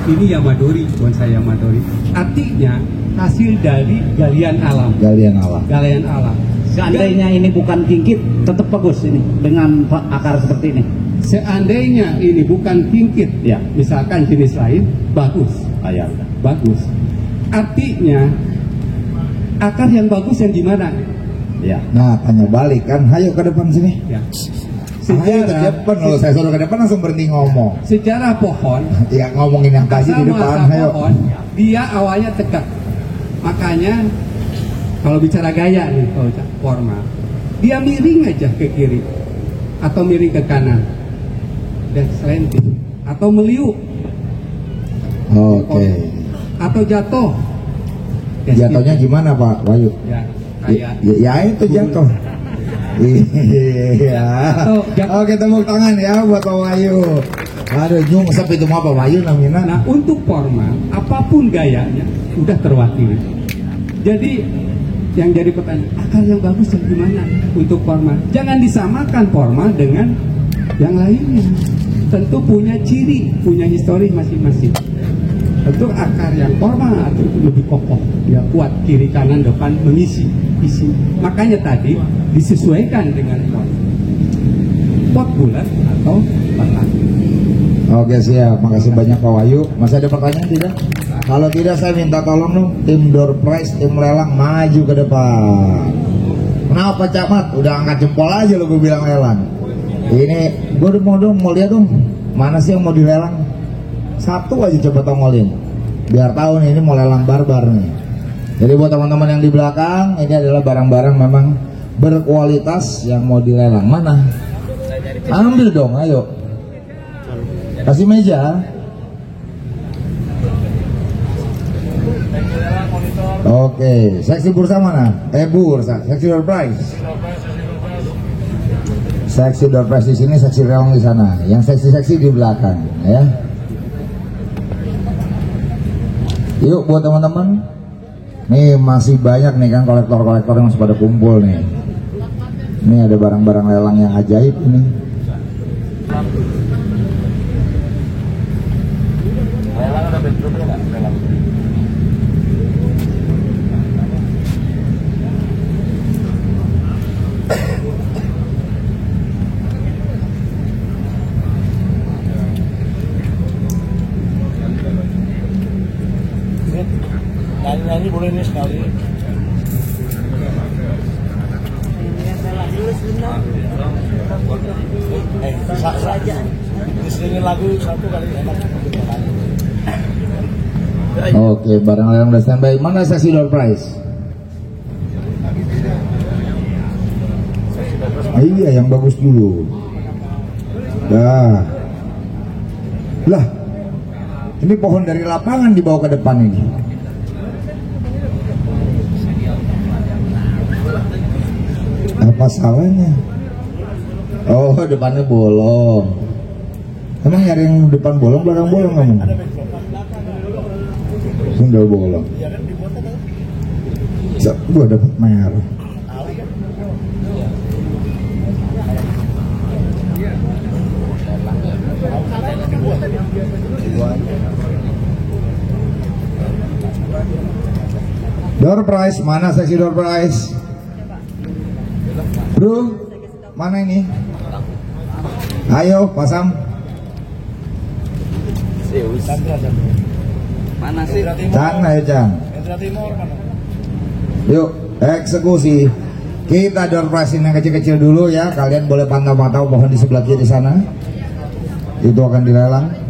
Ini Yamadori, bonsai Yamadori. Artinya hasil dari galian alam. Galian alam. Galian alam. Seandainya ini bukan kingkit, tetap bagus ini dengan akar seperti ini. Seandainya ini bukan kingkit, ya. Misalkan jenis lain, bagus. Ya. Bagus. Artinya akar yang bagus yang gimana? Ya. Nah, tanya balik kan, ayo ke depan sini. Ya. Ayo ke depan, kalau saya suruh ke depan langsung berhenti ngomong. Sejarah pohon, ya ngomongin yang tadi di depan, ayo. Pohon, dia awalnya tegak. Makanya kalau bicara gaya nih, kalau formal, dia miring aja ke kiri atau miring ke kanan dan slanting atau meliuk. Oke. Atau jatuh. Jatuhnya gimana Pak Wahyu? Ya, kayak ya itu jatuh. Iya. Oke, tepuk tangan ya buat Pak Wahyu. Aduh, nyungsep itu mah Pak Wahyu namanya. Nah, untuk formal, apapun gayanya udah terwakili. Jadi yang jadi pertanyaan, akar yang bagus yang gimana untuk formal? Jangan disamakan formal dengan yang lainnya. Tentu punya ciri, punya histori masing-masing. Tentu akar yang formal atau lebih kokoh, dia kuat kiri kanan depan mengisi isi. Makanya tadi disesuaikan dengan pot bulat atau batang. Oke, siap. Makasih banyak Pak Wahyu. Masih ada pertanyaan tidak? Kalau tidak saya minta tolong dong tim door prize, tim lelang maju ke depan. Kenapa Cak Mat? Udah angkat jempol aja lo gue bilang lelang. Ini gue mau lihat dong mana sih yang mau dilelang. Satu aja coba tongolin biar tahu nih ini mau lelang barbar nih. Jadi buat teman-teman yang di belakang, ini adalah barang-barang memang berkualitas yang mau dilelang. Mana? Ambil dong, ayo. Kasih meja. Oke, seksi bursa mana? Bursa, seksi door prize. Seksi door prize di sini, seksi lelang di sana. Yang seksi-seksi di belakang, ya. Yuk buat teman-teman, nih masih banyak nih kan kolektor-kolektor yang masih pada kumpul nih. Ini ada barang-barang lelang yang ajaib ini. Lelang ada bentuknya nggak? Lelang. Nyanyi boleh nih sekali. Diselingin lagu satu kali enak. Oke, barang lelang udah standby. Mana seksi door prize? Iya, yang bagus dulu. Dah. Lah, ini pohon dari lapangan dibawa ke depan ini. Apa salahnya? Oh, depannya bolong. Emang nyari yang depan bolong, belakang bolong kamu? Sundal bolong. Gua dapat merah. Door prize, mana seksi door prize? Bro, mana ini? Ayo, pasang. Mana sih? Cang, ayo Cang. Yuk, eksekusi. Kita door prize yang kecil-kecil dulu ya. Kalian boleh pantau-pantau pohon di sebelah kiri sana. Itu akan dilelang.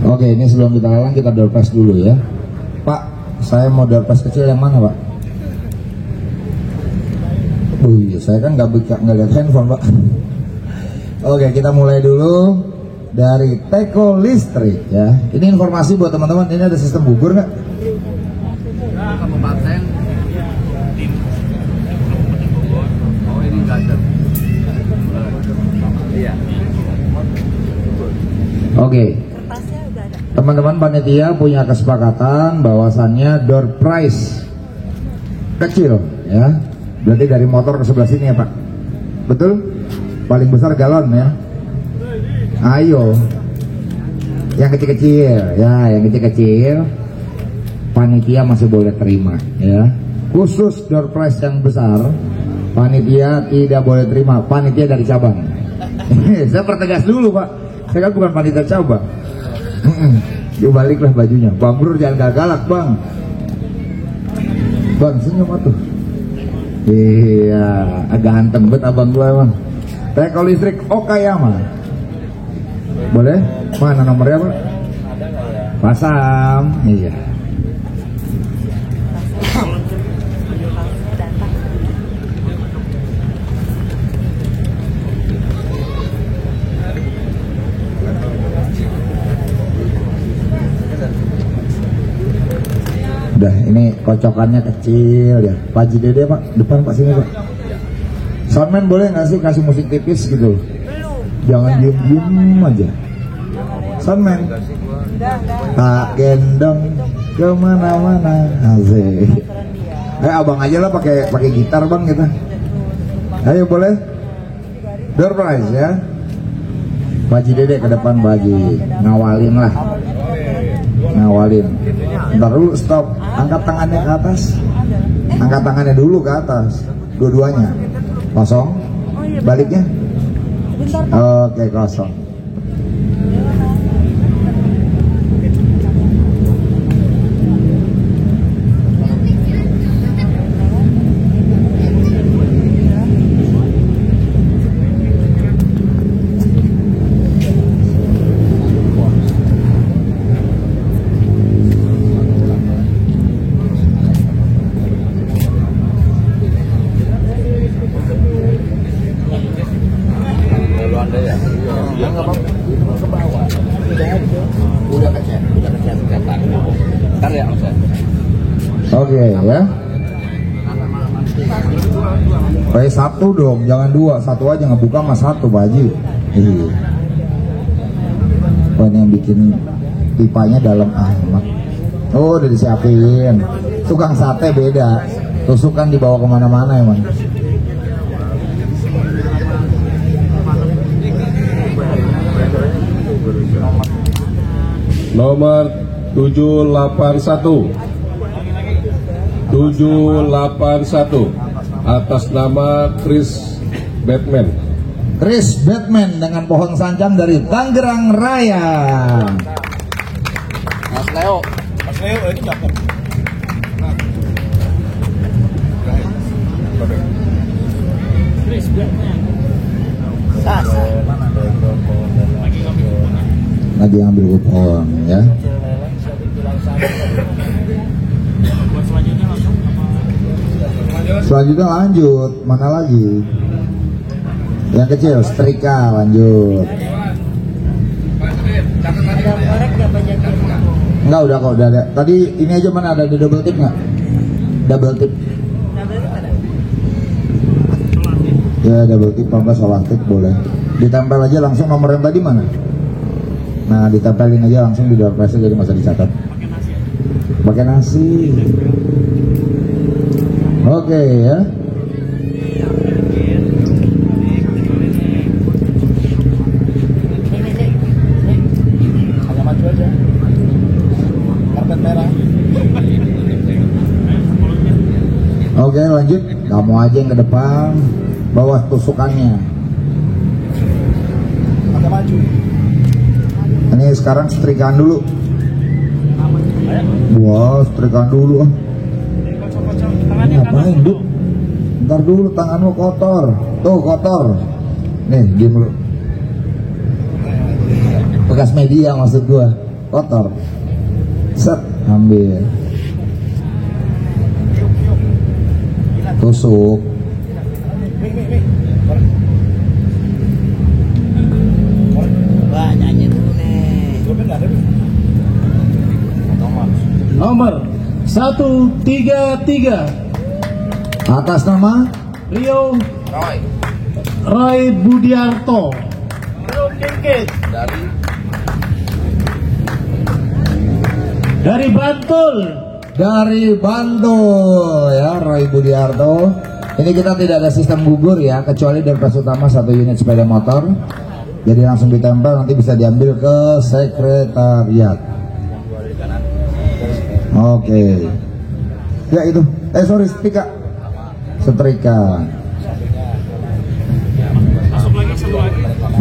Oke, ini sebelum kita lelang kita door prize dulu ya. Pak, saya mau door prize kecil yang mana, Pak? Oh iya, saya kan nggak lihat handphone, Pak. Oke, kita mulai dulu dari Teko Listrik ya. Ini informasi buat teman-teman. Ini ada sistem gugur nggak? Kabupaten oh ini nggak ada. Iya. Oke. Teman-teman panitia punya kesepakatan bahwasannya door prize kecil ya. Berarti dari motor ke sebelah sini ya Pak. Betul? Paling besar galon ya. Ayo. Yang kecil-kecil ya, yang kecil-kecil panitia masih boleh terima ya. Khusus door prize yang besar panitia tidak boleh terima. Panitia dari cabang. Saya pertegas dulu Pak. Saya kan bukan panitia cabang. Yuk baliklah bajunya. Bang Bro jangan galak Bang. Bang senyum atuh. Iya, agak ganteng bet abang gua emang. Teko Listrik Okayama. Boleh? Mana nomornya Pak? Pasang. Iya. Udah, ini kocokannya kecil ya. Pak Haji Dede Pak, depan Pak sini Pak. Soundman boleh nggak sih kasih musik tipis gitu? Jangan diem-diem aja. Soundman, tak gendong kemana-mana. Asik. Abang aja lah pakai gitar Bang kita. Ayo boleh. Door prize ya. Pak Haji Dede ke depan Pak Haji. Ngawalin lah. Ngawalin. Ntar dulu stop. Angkat tangannya ke atas. Angkat tangannya dulu ke atas. Dua-duanya. Kosong. Baliknya. Oke, kosong. Oke ya. Satu dong, jangan dua, satu aja ngebuka mas satu Pak Haji. Iya. Oh ini yang bikin pipanya dalam amat. Oh udah disiapin. Tukang sate beda. Tusukan dibawa kemana-mana emang. Nomor 781 atas nama Chris Batman. Chris Batman dengan pohon sancang dari Tangerang Raya. Mas Leo itu cakep. Chris Batman. Lagi ambil kupon ya. Selanjutnya lanjut, mana lagi? Yang kecil, setrika lanjut. Enggak, udah kok, udah ada. Tadi ini aja mana ada di double tip nggak? Double tip. Ya double tip, kalau nggak salah tip boleh. Ditempel aja langsung nomor yang tadi mana? Nah ditempelin aja langsung di door prize jadi masa dicatat. Pakai nasi. Oke ya. Oke lanjut, kamu aja yang ke depan, bawa tusukannya. Ini sekarang setrikaan dulu. Wah, setrikaan dulu. Ngapain, Duk? Ntar dulu, tanganmu kotor. Tuh, kotor. Nih, diem dulu. Bekas media maksud gua, kotor. Set, ambil. Tusuk. Nomor 133 Atas nama Rio Roy Budiarto dari Bantul. Dari Bantul ya, Roy Budiarto. Ini kita tidak ada sistem gugur ya, kecuali dari pres utama 1 unit sepeda motor. Jadi langsung ditempel, nanti bisa diambil ke sekretariat. Oke. Ya itu. Sorry, setrika.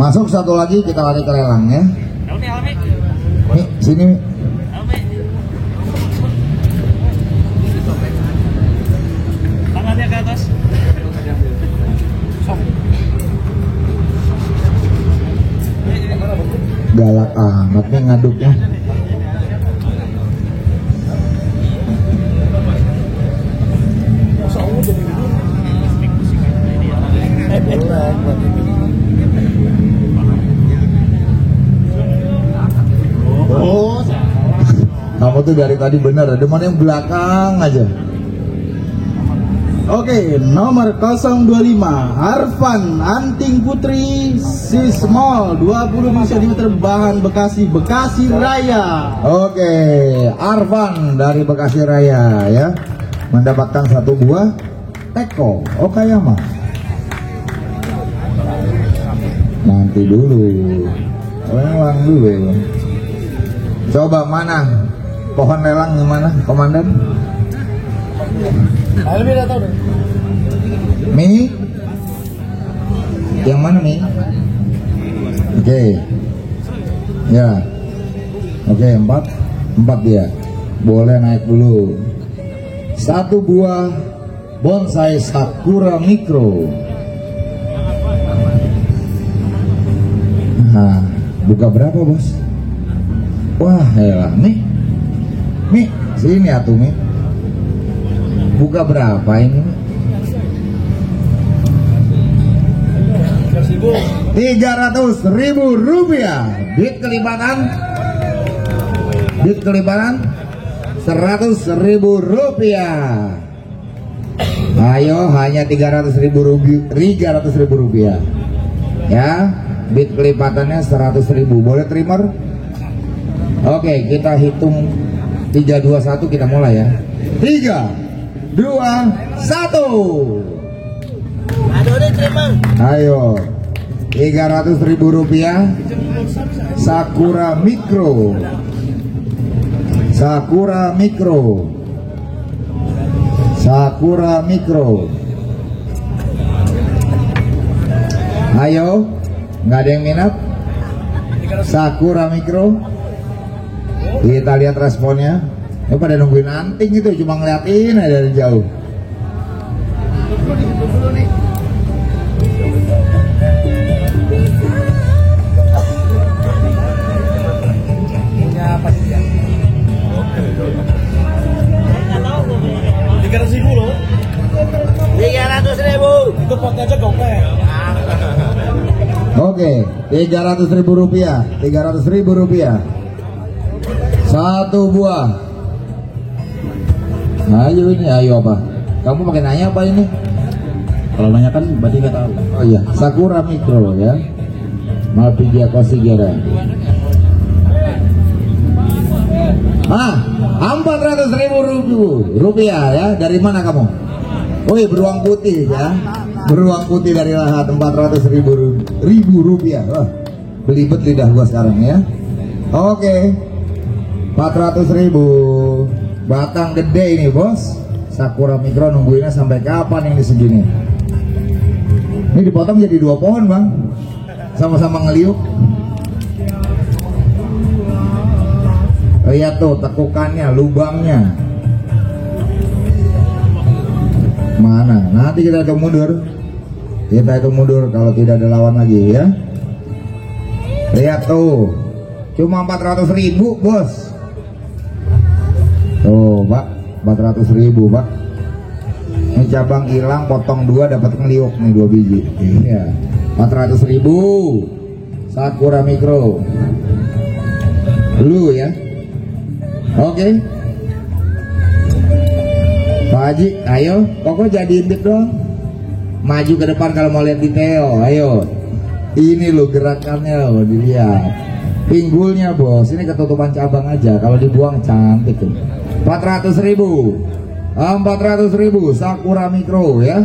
Masuk satu lagi, kita lari ke lelang ya. Nih, sini. Tangannya ke atas. Galak amat nih ngaduknya. Kamu tuh dari tadi bener, ada mana yang belakang aja. Oke, nomor 025 Arfan Anting Putri Sismol 20 cm bahan Bekasi Raya. Oke, Arfan dari Bekasi Raya ya, mendapatkan 1 buah teko Okayama. Nanti dulu, lelang dulu. Coba mana pohon lelang gimana, komandan? Mi? Yang mana Mi? Oke. Ya. Oke, 4 dia. Boleh naik dulu. 1 buah bonsai sakura mikro. Nah, buka berapa bos? Wah, ya Mi. Mi, sini atuh Mi. Buka berapa ini? 300.000 rupiah. Bid kelipatan 100.000 rupiah. Ayo, hanya 300.000 rupiah. Ya, bid kelipatannya 100.000. Boleh trimmer? Oke, kita hitung 3, 2, 1 kita mulai ya. 3, 2, 1. Ayo, 300.000 rupiah. Sakura Mikro. Ayo, nggak ada yang minat? Sakura Mikro. Kita lihat responnya. Pada nungguin anting itu, cuma ngeliatin aja dari jauh. Itu potnya aja gopeng. Oke. 300.000 rupiah. 300.000 rupiah. Satu buah. Ayo ini, ayo apa? Kamu pakai nanya apa ini? Kalau nanya kan berarti nggak tahu. Oh iya, Sakura Mikro ya. Malpigia Kosigera. 400.000 rupiah ya. Dari mana kamu? Woi, beruang putih ya. Beruang putih dari Lahat, 400.000 rupiah. Wah, belibet lidah gua sekarang ya. Oke. 400.000. Batang gede ini, Bos. Sakura Mikro nungguinnya sampai kapan yang di segini? Ini dipotong jadi 2 pohon, Bang. Sama-sama ngeliuk. Lihat tuh tekukannya, lubangnya. Mana? Nanti kita hitung mundur. Kita hitung mundur kalau tidak ada lawan lagi ya. Lihat tuh. Cuma 400.000, Bos. Tuh, Pak. 400.000, Pak. Ini cabang hilang, potong 2 dapat ngeliuk nih 2 biji. Iya. 400.000. Sakura Mikro. Lu ya. Oke. Pak Haji, ayo, pokok jadiin tip dong. Maju ke depan kalau mau lihat detail, ayo. Ini lo gerakannya lo, dilihat. Pinggulnya, Bos, ini ketutupan cabang aja, kalau dibuang cantik tuh. 400.000. 400.000 Sakura Mikro ya.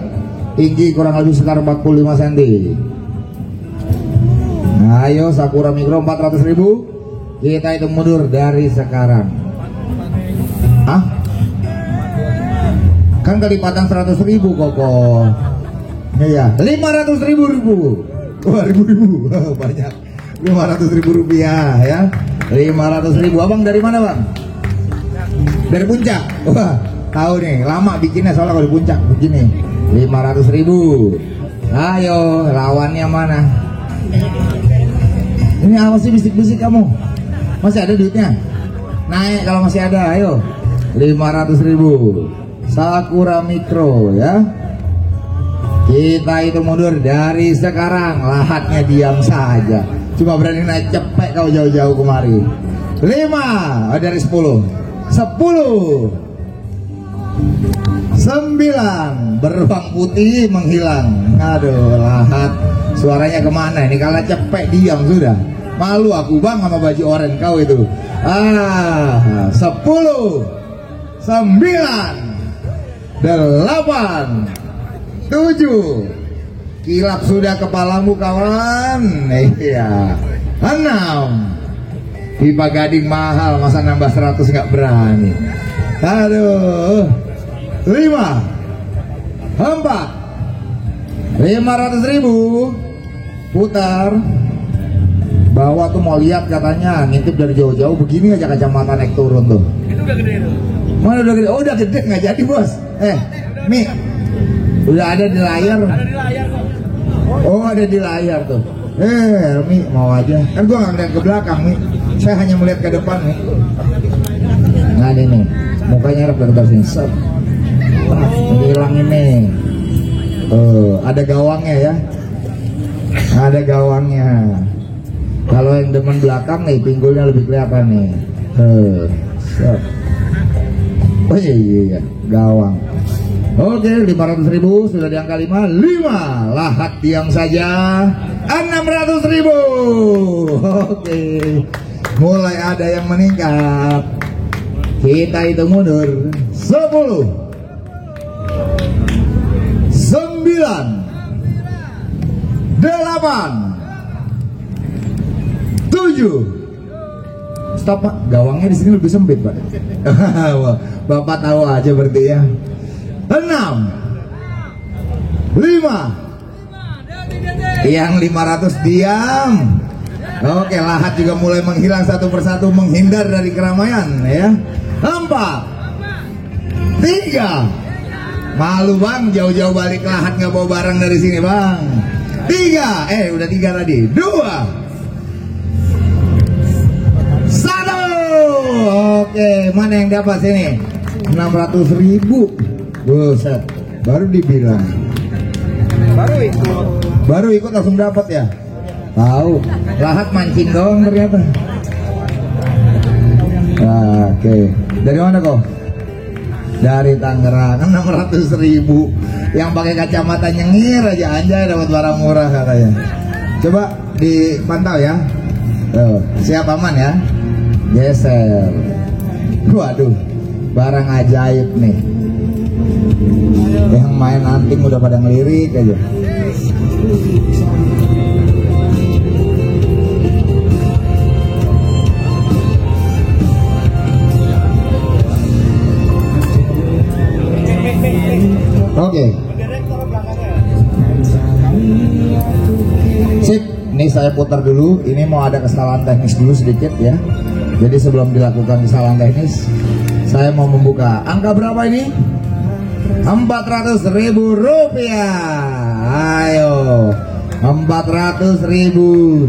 Tinggi kurang lebih sekitar 45 cm. Nah, ayo Sakura Mikro 400.000. Kita hitung mundur dari sekarang. Ah? Kan kelipatan 100.000 Koko. Iya, 500.000. Wah, ribu. Banyak. 500.000 rupiah ya. 500.000. Abang dari mana, Bang? Dari Puncak. Wah, tahu nih, lama bikinnya soalnya kalau di Puncak begini. 500.000. Ayo, lawannya mana? Ini apa sih bisik-bisik kamu? Masih ada duitnya? Naik kalau masih ada, ayo. 500.000. Sakura Mikro ya. Kita hitung mundur dari sekarang. Lahatnya diam saja. Cuma berani naik cepet kau jauh-jauh kemari. 5 dari 10. 10. 9. Beruang putih menghilang. Aduh, Lahat. Suaranya kemana ini? Kalau cepet diam sudah. Malu aku, Bang, sama baju oranye kau itu. 10. 9. 8. 7. Kilap sudah kepalamu, kawan. Iya. 6. Pipa Gading mahal, masa nambah 100 nggak berani. Aduh. 5. 4. 500.000. Putar. Bawah tuh mau lihat katanya, ngintip dari jauh-jauh begini aja kacamata naik turun tuh. Itu udah gede tuh. Mana udah gede? Oh, udah gede, nggak jadi, Bos. Mi, udah ada di layar. Ada di layar kok. Oh, ada di layar tuh. Mi, mau aja. Kan gua nggak ngeliat ke belakang, Mi. Saya hanya melihat ke depan, Mi. Nah, ini nih, mukanya rada sini. Set. Wah, hilang ini. Ada gawangnya ya. Ada gawangnya. Kalau yang demen belakang nih, pinggulnya lebih kelihatan nih. Set. Oh iya, gawang. Oke, 500.000 sudah di angka 5. 5. Lahat diam saja. 600.000. Oke. Mulai ada yang meningkat. Kita hitung mundur. 10. 9. 8. 7. Stop, Pak. Gawangnya di sini lebih sempit, Pak. Bapak tahu aja berarti ya. 6. 5. Yang 500 diam. Oke, Lahat juga mulai menghilang satu persatu, menghindar dari keramaian ya. 4. 3. Malu, Bang, jauh-jauh balik Lahat nggak bawa barang dari sini, Bang. 3. Udah 3 tadi. 2. 1. Oke, mana yang dapat sini? 600.000. Buset, baru dibilang. Baru ikut langsung dapat ya. Tahu. Lahat mancing doang ternyata. Nah, oke. Dari mana kok? Dari Tangerang. 600.000. Yang pakai kacamata nyengir aja anjay dapat barang murah katanya. Coba dipantau ya. Tuh, siap aman ya. Geser. Waduh, barang ajaib nih. Yang main anting udah pada ngelirik aja. Oke. Sip, ini saya putar dulu. Ini mau ada kesalahan teknis dulu sedikit ya. Jadi sebelum dilakukan kesalahan teknis, saya mau membuka. Angka berapa ini? 400.000 rupiah. Ayo, 400.000.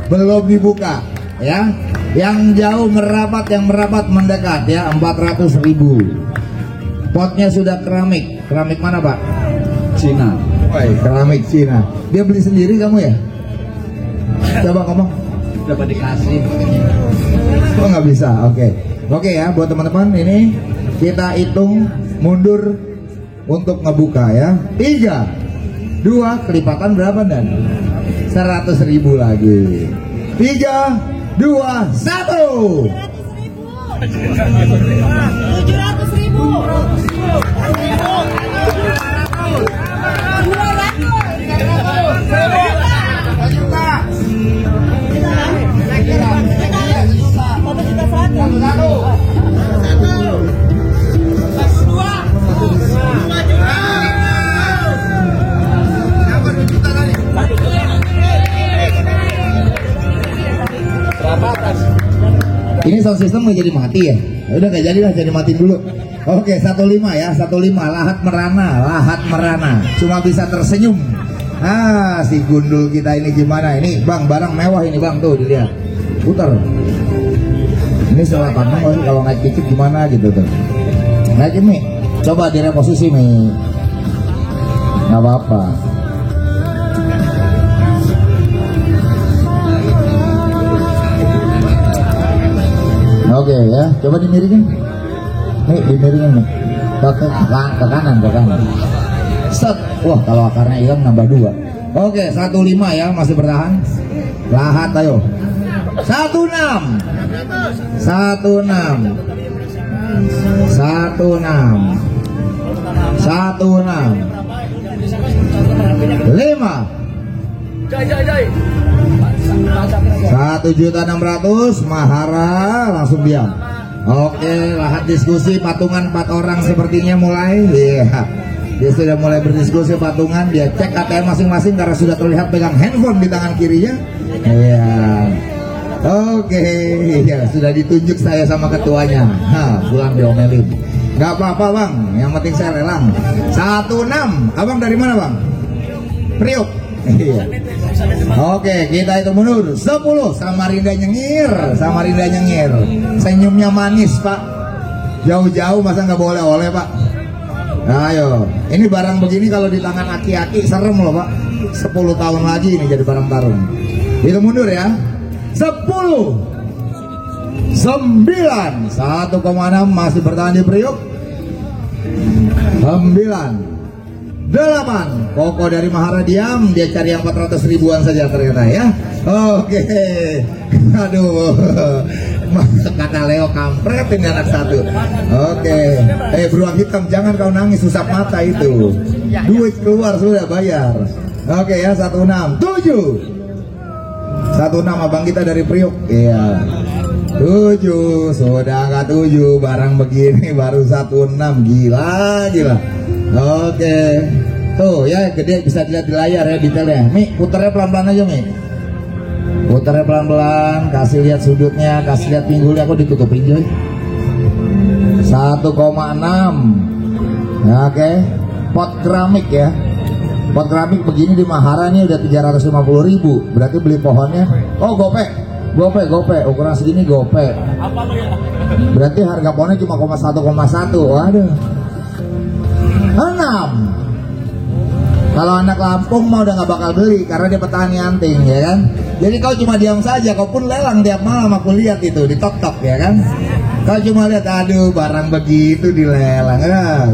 Belum dibuka ya. Yang jauh merapat, yang merapat mendekat ya. 400.000. Potnya sudah keramik. Keramik mana Pak? Cina. Woi, keramik Cina. Dia beli sendiri kamu ya? Coba ngomong. Dapat dikasih. Oh nggak bisa, oke. Oke ya, buat teman-teman ini kita hitung mundur untuk ngebuka ya. 3, 2, kelipatan berapa dan? 100.000 lagi. 3, 2, 1. 200. Ini sound system nggak jadi mati ya? Udah nggak jadi lah, jadi mati dulu. Oke, 15 ya, 15. Lahat merana. Cuma bisa tersenyum. Ah, si gundul kita ini gimana? Ini bang, barang mewah ini bang, tuh dilihat. Putar. Ini salah tangan kalau naik dikit gimana gitu tuh. Naikin nih. Coba direposisi nih. Nggak apa-apa. Oke ya, coba dimiringin. Nih, dimiringin nih. Ke kanan. Set. Wah, kalau akarnya hilang nambah 2. Oke, 15 ya, masih bertahan. Lahat ayo. 16. 16. 5. 1.600.000 Mahara langsung diam. Oke, lahat diskusi patungan 4 orang sepertinya mulai. Iya. Dia sudah mulai berdiskusi patungan. Dia cek ATM masing-masing karena sudah terlihat pegang handphone di tangan kirinya. Iya. Oke, ya sudah ditunjuk saya sama ketuanya. Pulang diomelin. Gak apa-apa bang, yang penting saya lelang. 16. Abang dari mana bang? Priok. Iya. Oke, kita itu mundur. 10. Samarinda nyengir. Senyumnya manis pak. Jauh-jauh masa nggak boleh oleh pak. Ayo, ini barang begini kalau di tangan aki-aki serem loh pak. 10 tahun lagi ini jadi barang tarung. Itu mundur ya. 10, 9, 1,6 masih bertahan di Priuk. 9, 8, Koko dari Mahara diam. Dia cari yang 400.000-an saja ternyata ya. Oke. Aduh, kata Leo kampret ini anak satu. Oke. Beruang hitam, jangan kau nangis, usap mata itu. Duit keluar sudah bayar. Oke ya, 16, 7. 16 abang kita dari Priuk. Iya. 7, sudah nggak 7 barang begini baru 16. Gila. Oke. Tuh ya gede, bisa dilihat di layar ya detailnya. Mi, putarnya pelan-pelan aja Mi. Putarnya pelan-pelan, kasih lihat sudutnya, kasih lihat pinggulnya. Kok ditutupin Joy? 1,6. Ya, oke. Pot keramik ya. Pot keramik begini di Mahara nih udah 350.000. Berarti beli pohonnya. Oh gope. Ukuran segini gope. Berarti harga pohonnya cuma 1,1. Waduh. 6. Kalau anak Lampung mah udah nggak bakal beli karena dia petani anting ya kan. Jadi kau cuma diam saja, kau pun lelang tiap malam aku lihat itu di tok-tok ya kan. Kau cuma lihat, aduh barang begitu dilelang.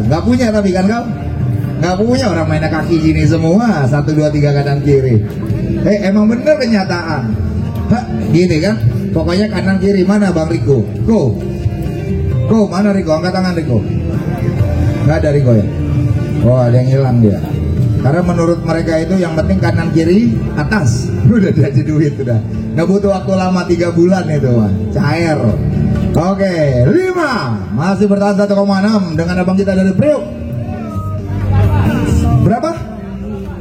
Nggak punya tapi kan kau? Nggak punya, orang mainnya kaki gini semua, 1, 2, 3 kanan kiri. Emang bener kenyataan. Gini kan, pokoknya kanan kiri. Mana Bang Riko? Ko, mana Riko? Angkat tangan Riko. Nggak ada Riko ya? Oh ada yang hilang dia. Karena menurut mereka itu yang penting kanan kiri atas. Udah jadi duit udah. Nggak butuh waktu lama 3 bulan itu mah. Cair. Oke, 5. Masih bertahan 1,6 dengan abang kita dari Priok. Berapa?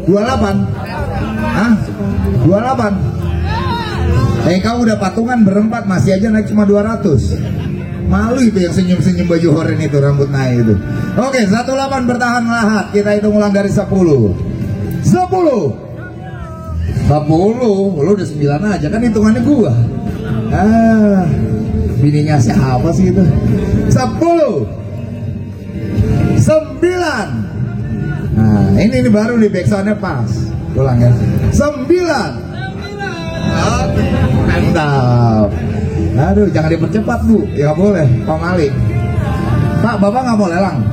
28. Hah? 28. Kau udah patungan berempat masih aja naik cuma 200. Malu itu yang senyum-senyum baju horen itu, rambut naik itu. Oke, 18 bertahan lahat. Kita hitung ulang dari 10. 10. Lu udah 9 aja kan hitungannya gua. Bininya siapa sih itu? 10. 9. Nah, ini baru nih backsoundnya pas. Ulang ya. 9. Oke, mantap. Aduh, jangan dipercepat Bu. Ya boleh, Pak Malik. Pak, Bapak nggak mau lelang?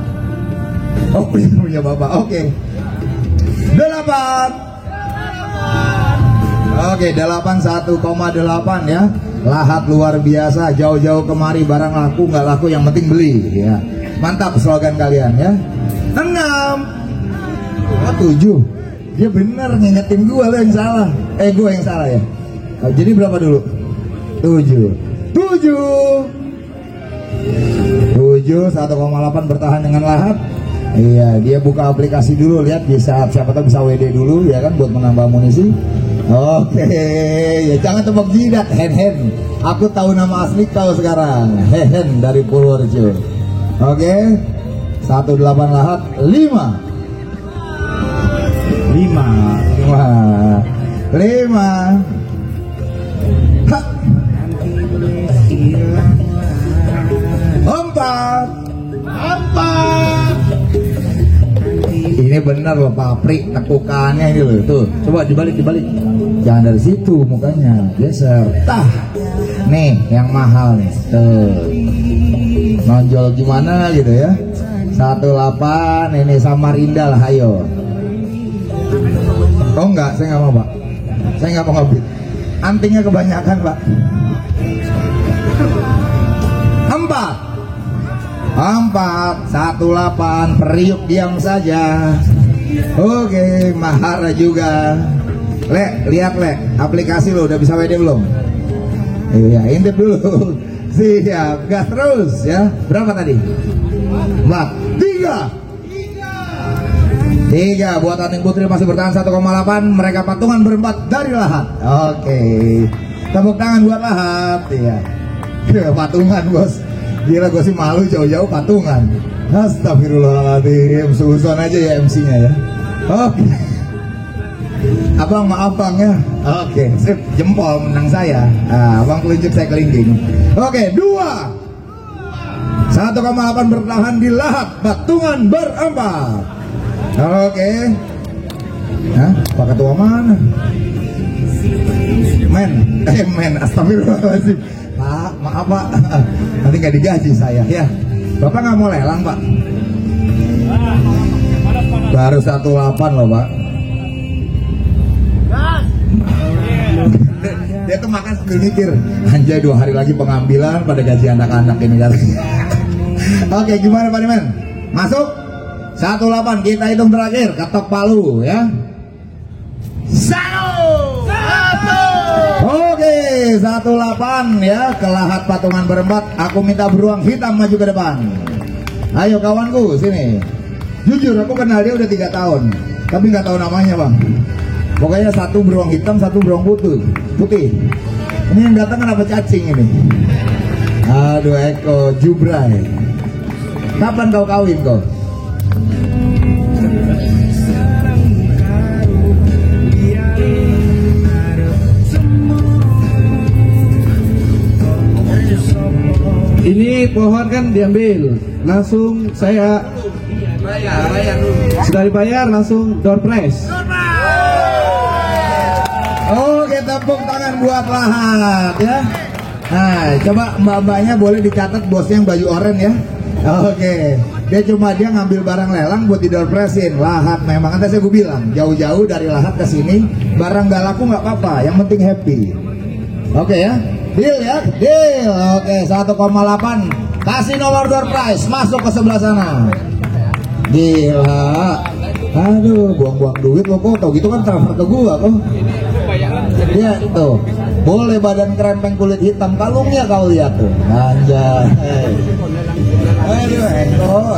Oh, punya Bapak. Oke. 8. Oke, 8 1,8 ya. Lahat luar biasa. Jauh-jauh kemari barang laku nggak laku yang penting beli. Ya, mantap slogan kalian ya. 6. 7. Dia bener ngingetin gua, lo yang salah. Gua yang salah ya. Jadi berapa dulu? 7. 1,8 bertahan dengan lahat. Iya, dia buka aplikasi dulu, lihat bisa, siapa tahu bisa WD dulu ya kan buat menambah amunisi. Oke, ya jangan tebak jidat, Hen. Aku tahu nama asli kau sekarang, Hen dari Purworejo. Oke, 18 lahat, 5. 4. Ini benar loh pabrik tekukannya ini loh. Tuh, coba dibalik. Jangan dari situ mukanya, geser. Nih yang mahal nih. Tuh. Nonjol gimana gitu ya. 18 ini Samarinda lah, ayo. Oh enggak, saya nggak mau Pak. Saya nggak mau ngobit. Antingnya kebanyakan Pak. 4. 18 Periuk diam saja. Oke, Mahara juga. Lihat aplikasi lo udah bisa WD belum? Iya, intip dulu. Siap, gas terus ya. Berapa tadi? 4. 3 buat Ating Putri masih bertahan 1,8. Mereka patungan berempat dari lahat. Oke, tepuk tangan buat lahat. Iya, patungan bos. Gila, gue sih malu jauh-jauh patungan. Astagfirullahaladzim. Susun aja ya MC-nya ya. Oke. Abang maaf bang ya. Oke, sip, jempol menang saya. Abang kelunjuk, saya kelingking. Oke, 2. 1,8 bertahan di lahat. Patungan berempat. Oke. Pak Ketua mana? Men, astagfirullahaladzim. Pak, maaf Pak, nanti nggak digaji saya ya. Bapak nggak mau lelang Pak? Baru 18 loh Pak. Dia tuh makan sambil mikir, anjay 2 hari lagi pengambilan pada gaji anak-anak ini kan. Oke, gimana Pak Dimen? Masuk? 18, kita hitung terakhir, ketok palu ya. 1. Oke, 18 ya, kelahat patungan berempat. Aku minta beruang hitam maju ke depan. Ayo kawanku, sini. Jujur aku kenal dia udah 3 tahun, tapi nggak tahu namanya bang. Pokoknya satu beruang hitam, satu beruang putih. Ini yang datang kenapa cacing ini? Aduh Eko, Jubrai. Kapan kau kawin kau? Ini pohon kan diambil, langsung saya bayar dulu. Sudah dibayar langsung door prize. Oke, Oke, tepuk tangan buat Lahat ya. Nah, coba mbak-mbaknya boleh dicatat bosnya yang baju oranye ya. Oke, dia ngambil barang lelang buat didorpresin. Lahat memang kan saya bilang jauh-jauh dari Lahat ke sini, barang gak laku nggak apa-apa, yang penting happy. Oke ya, deal ya, deal. Oke, 1,8. Kasih nomor door prize, masuk ke sebelah sana. Gila. Aduh, buang-buang duit lo kok. Tau gitu kan transfer ke gua kok. Iya tuh. Boleh badan kerempeng kulit hitam, kalungnya kau lihat tuh. Anjay. Aduh, Eko.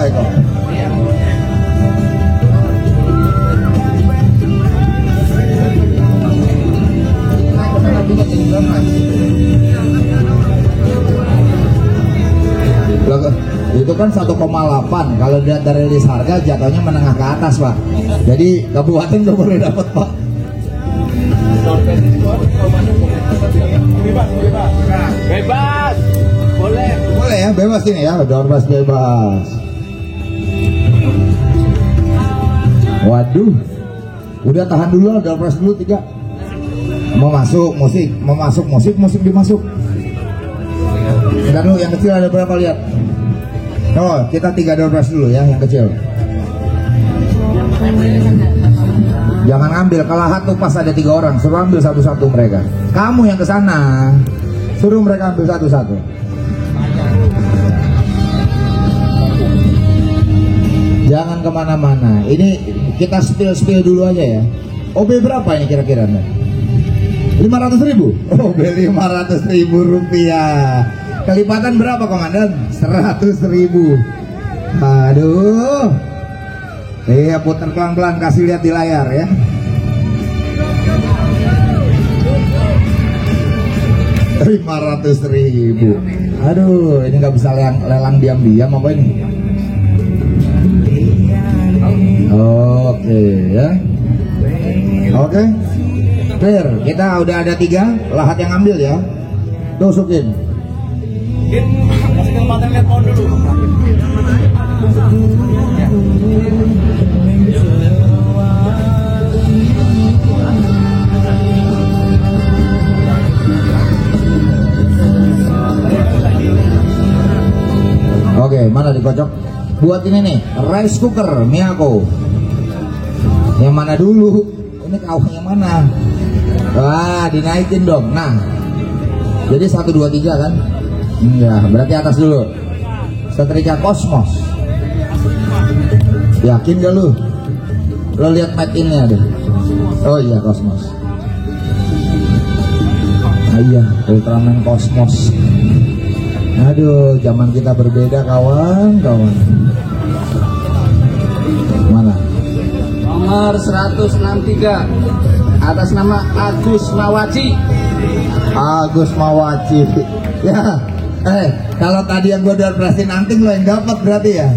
Itu kan 1,8. Kalau dilihat dari list harga jatuhnya menengah ke atas, Pak. Jadi kabupaten udah boleh dapat, Pak. Bebas. Boleh. Boleh ya, bebas ini ya, bebas. Waduh. Udah tahan dulu, doorpress dulu 3. Mau masuk musik dimasuk. Bentar dulu, yang kecil ada berapa, lihat. Oh, kita 3 doorpress dulu ya, yang kecil. Jangan ngambil, kalau Lahat tuh pas ada 3 orang, suruh ambil satu-satu mereka. Kamu yang kesana, suruh mereka ambil satu-satu. Jangan kemana-mana. Ini kita spill dulu aja ya. OB berapa ini kira-kira? 500.000? OB 500.000 rupiah. Kelipatan berapa komandan? 100.000. Aduh. Iya, putar pelan-pelan, kasih lihat di layar ya. Rp500.000. Aduh, ini nggak bisa lelang diam-diam apa ini? Oke ya. Oke. Clear. Kita udah ada 3. Lahat yang ambil ya. Tusukin. Kasih kesempatan lihat pohon dulu. Oke, mana dikocok? Buat ini nih, rice cooker Miyako. Yang mana dulu? Ini kau yang mana? Wah, dinaikin dong. Nah, jadi 1, 2, 3 kan? Iya, berarti atas dulu. Setrika Cosmos. Yakin gak lu? Lo lihat made in-nya deh. Oh iya, Cosmos. Ah, iya, Ultraman Cosmos. Aduh, zaman kita berbeda kawan. Mana? Nomor 163 atas nama Agus Mawaci. Agus Mawaci. Ya. Kalau tadi yang gue doorpressin anting lo yang dapat berarti ya.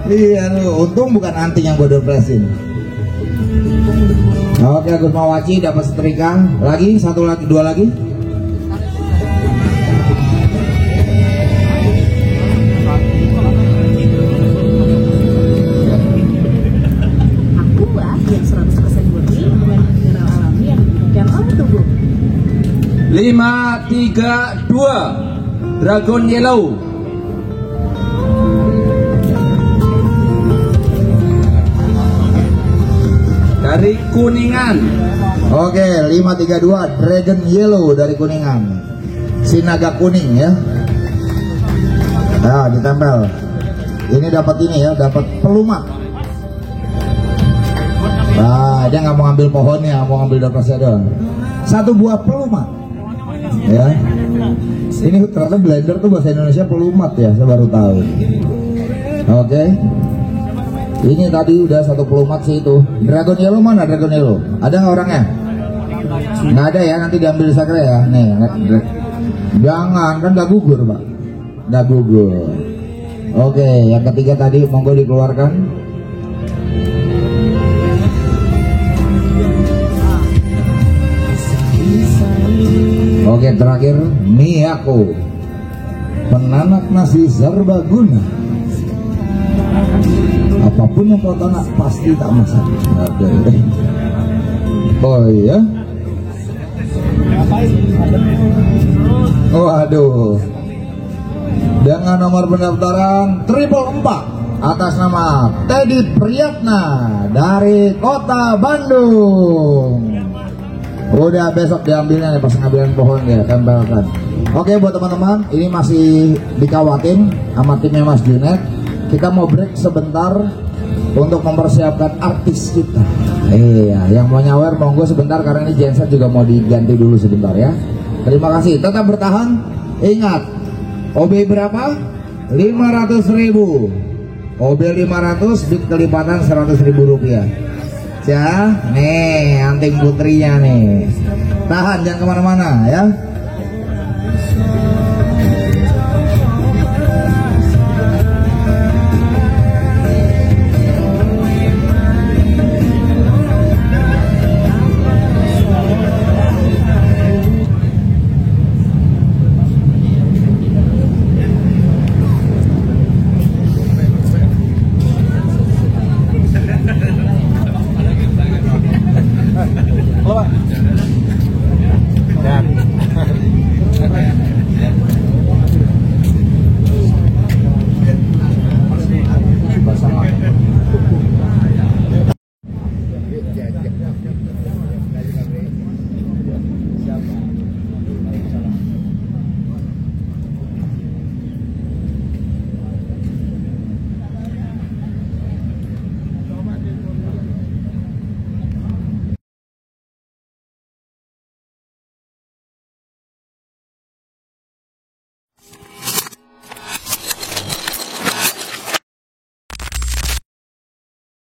Iya lu, untung bukan anting yang gue doorpressin. Oke, Agus Mawaci dapat setrika. Lagi, 1 lagi, 2 lagi. Yang 100% murni dengan mineral alami yang diberikan oleh tubuh. 532 Dragon Yellow. Dari Kuningan. Oke, 532 Dragon Yellow dari Kuningan. Sinaga kuning ya. Nah, ditempel. Ini dapat ini ya, dapat pelumak. Nah, dia nggak mau ambil pohonnya, mau ambil doorpressnya doang. 1 buah pelumat. Ya. Ini ternyata blender tuh bahasa Indonesia pelumat ya, saya baru tahu. Oke. Ini tadi udah 1 pelumat sih itu. Dragon Yellow mana Dragon Yellow? Ada nggak orangnya? Nggak ada ya, nanti diambil sakre ya. Nih, jangan, kan nggak gugur Pak. Nggak gugur. Oke, yang ketiga tadi monggo dikeluarkan. Oke, terakhir Miyako, penanak nasi serbaguna. Apapun yang kau tanak pasti tak masalah. Oh iya. Waduh. Dengan nomor pendaftaran 444 atas nama Teddy Priyatna dari Kota Bandung. Udah besok diambilnya nih pas ngambilin pohon ya, tempelkan. Oke buat teman-teman, ini masih dikawatin sama timnya Mas Junet. Kita mau break sebentar untuk mempersiapkan artis kita. Iya, yang mau nyawer monggo sebentar karena ini genset juga mau diganti dulu sebentar ya. Terima kasih, tetap bertahan. Ingat, OB berapa? 500.000. OB 500, bit kelipatan 100.000 rupiah. Ya, nih anting putrinya nih. Tahan, jangan kemana-mana ya.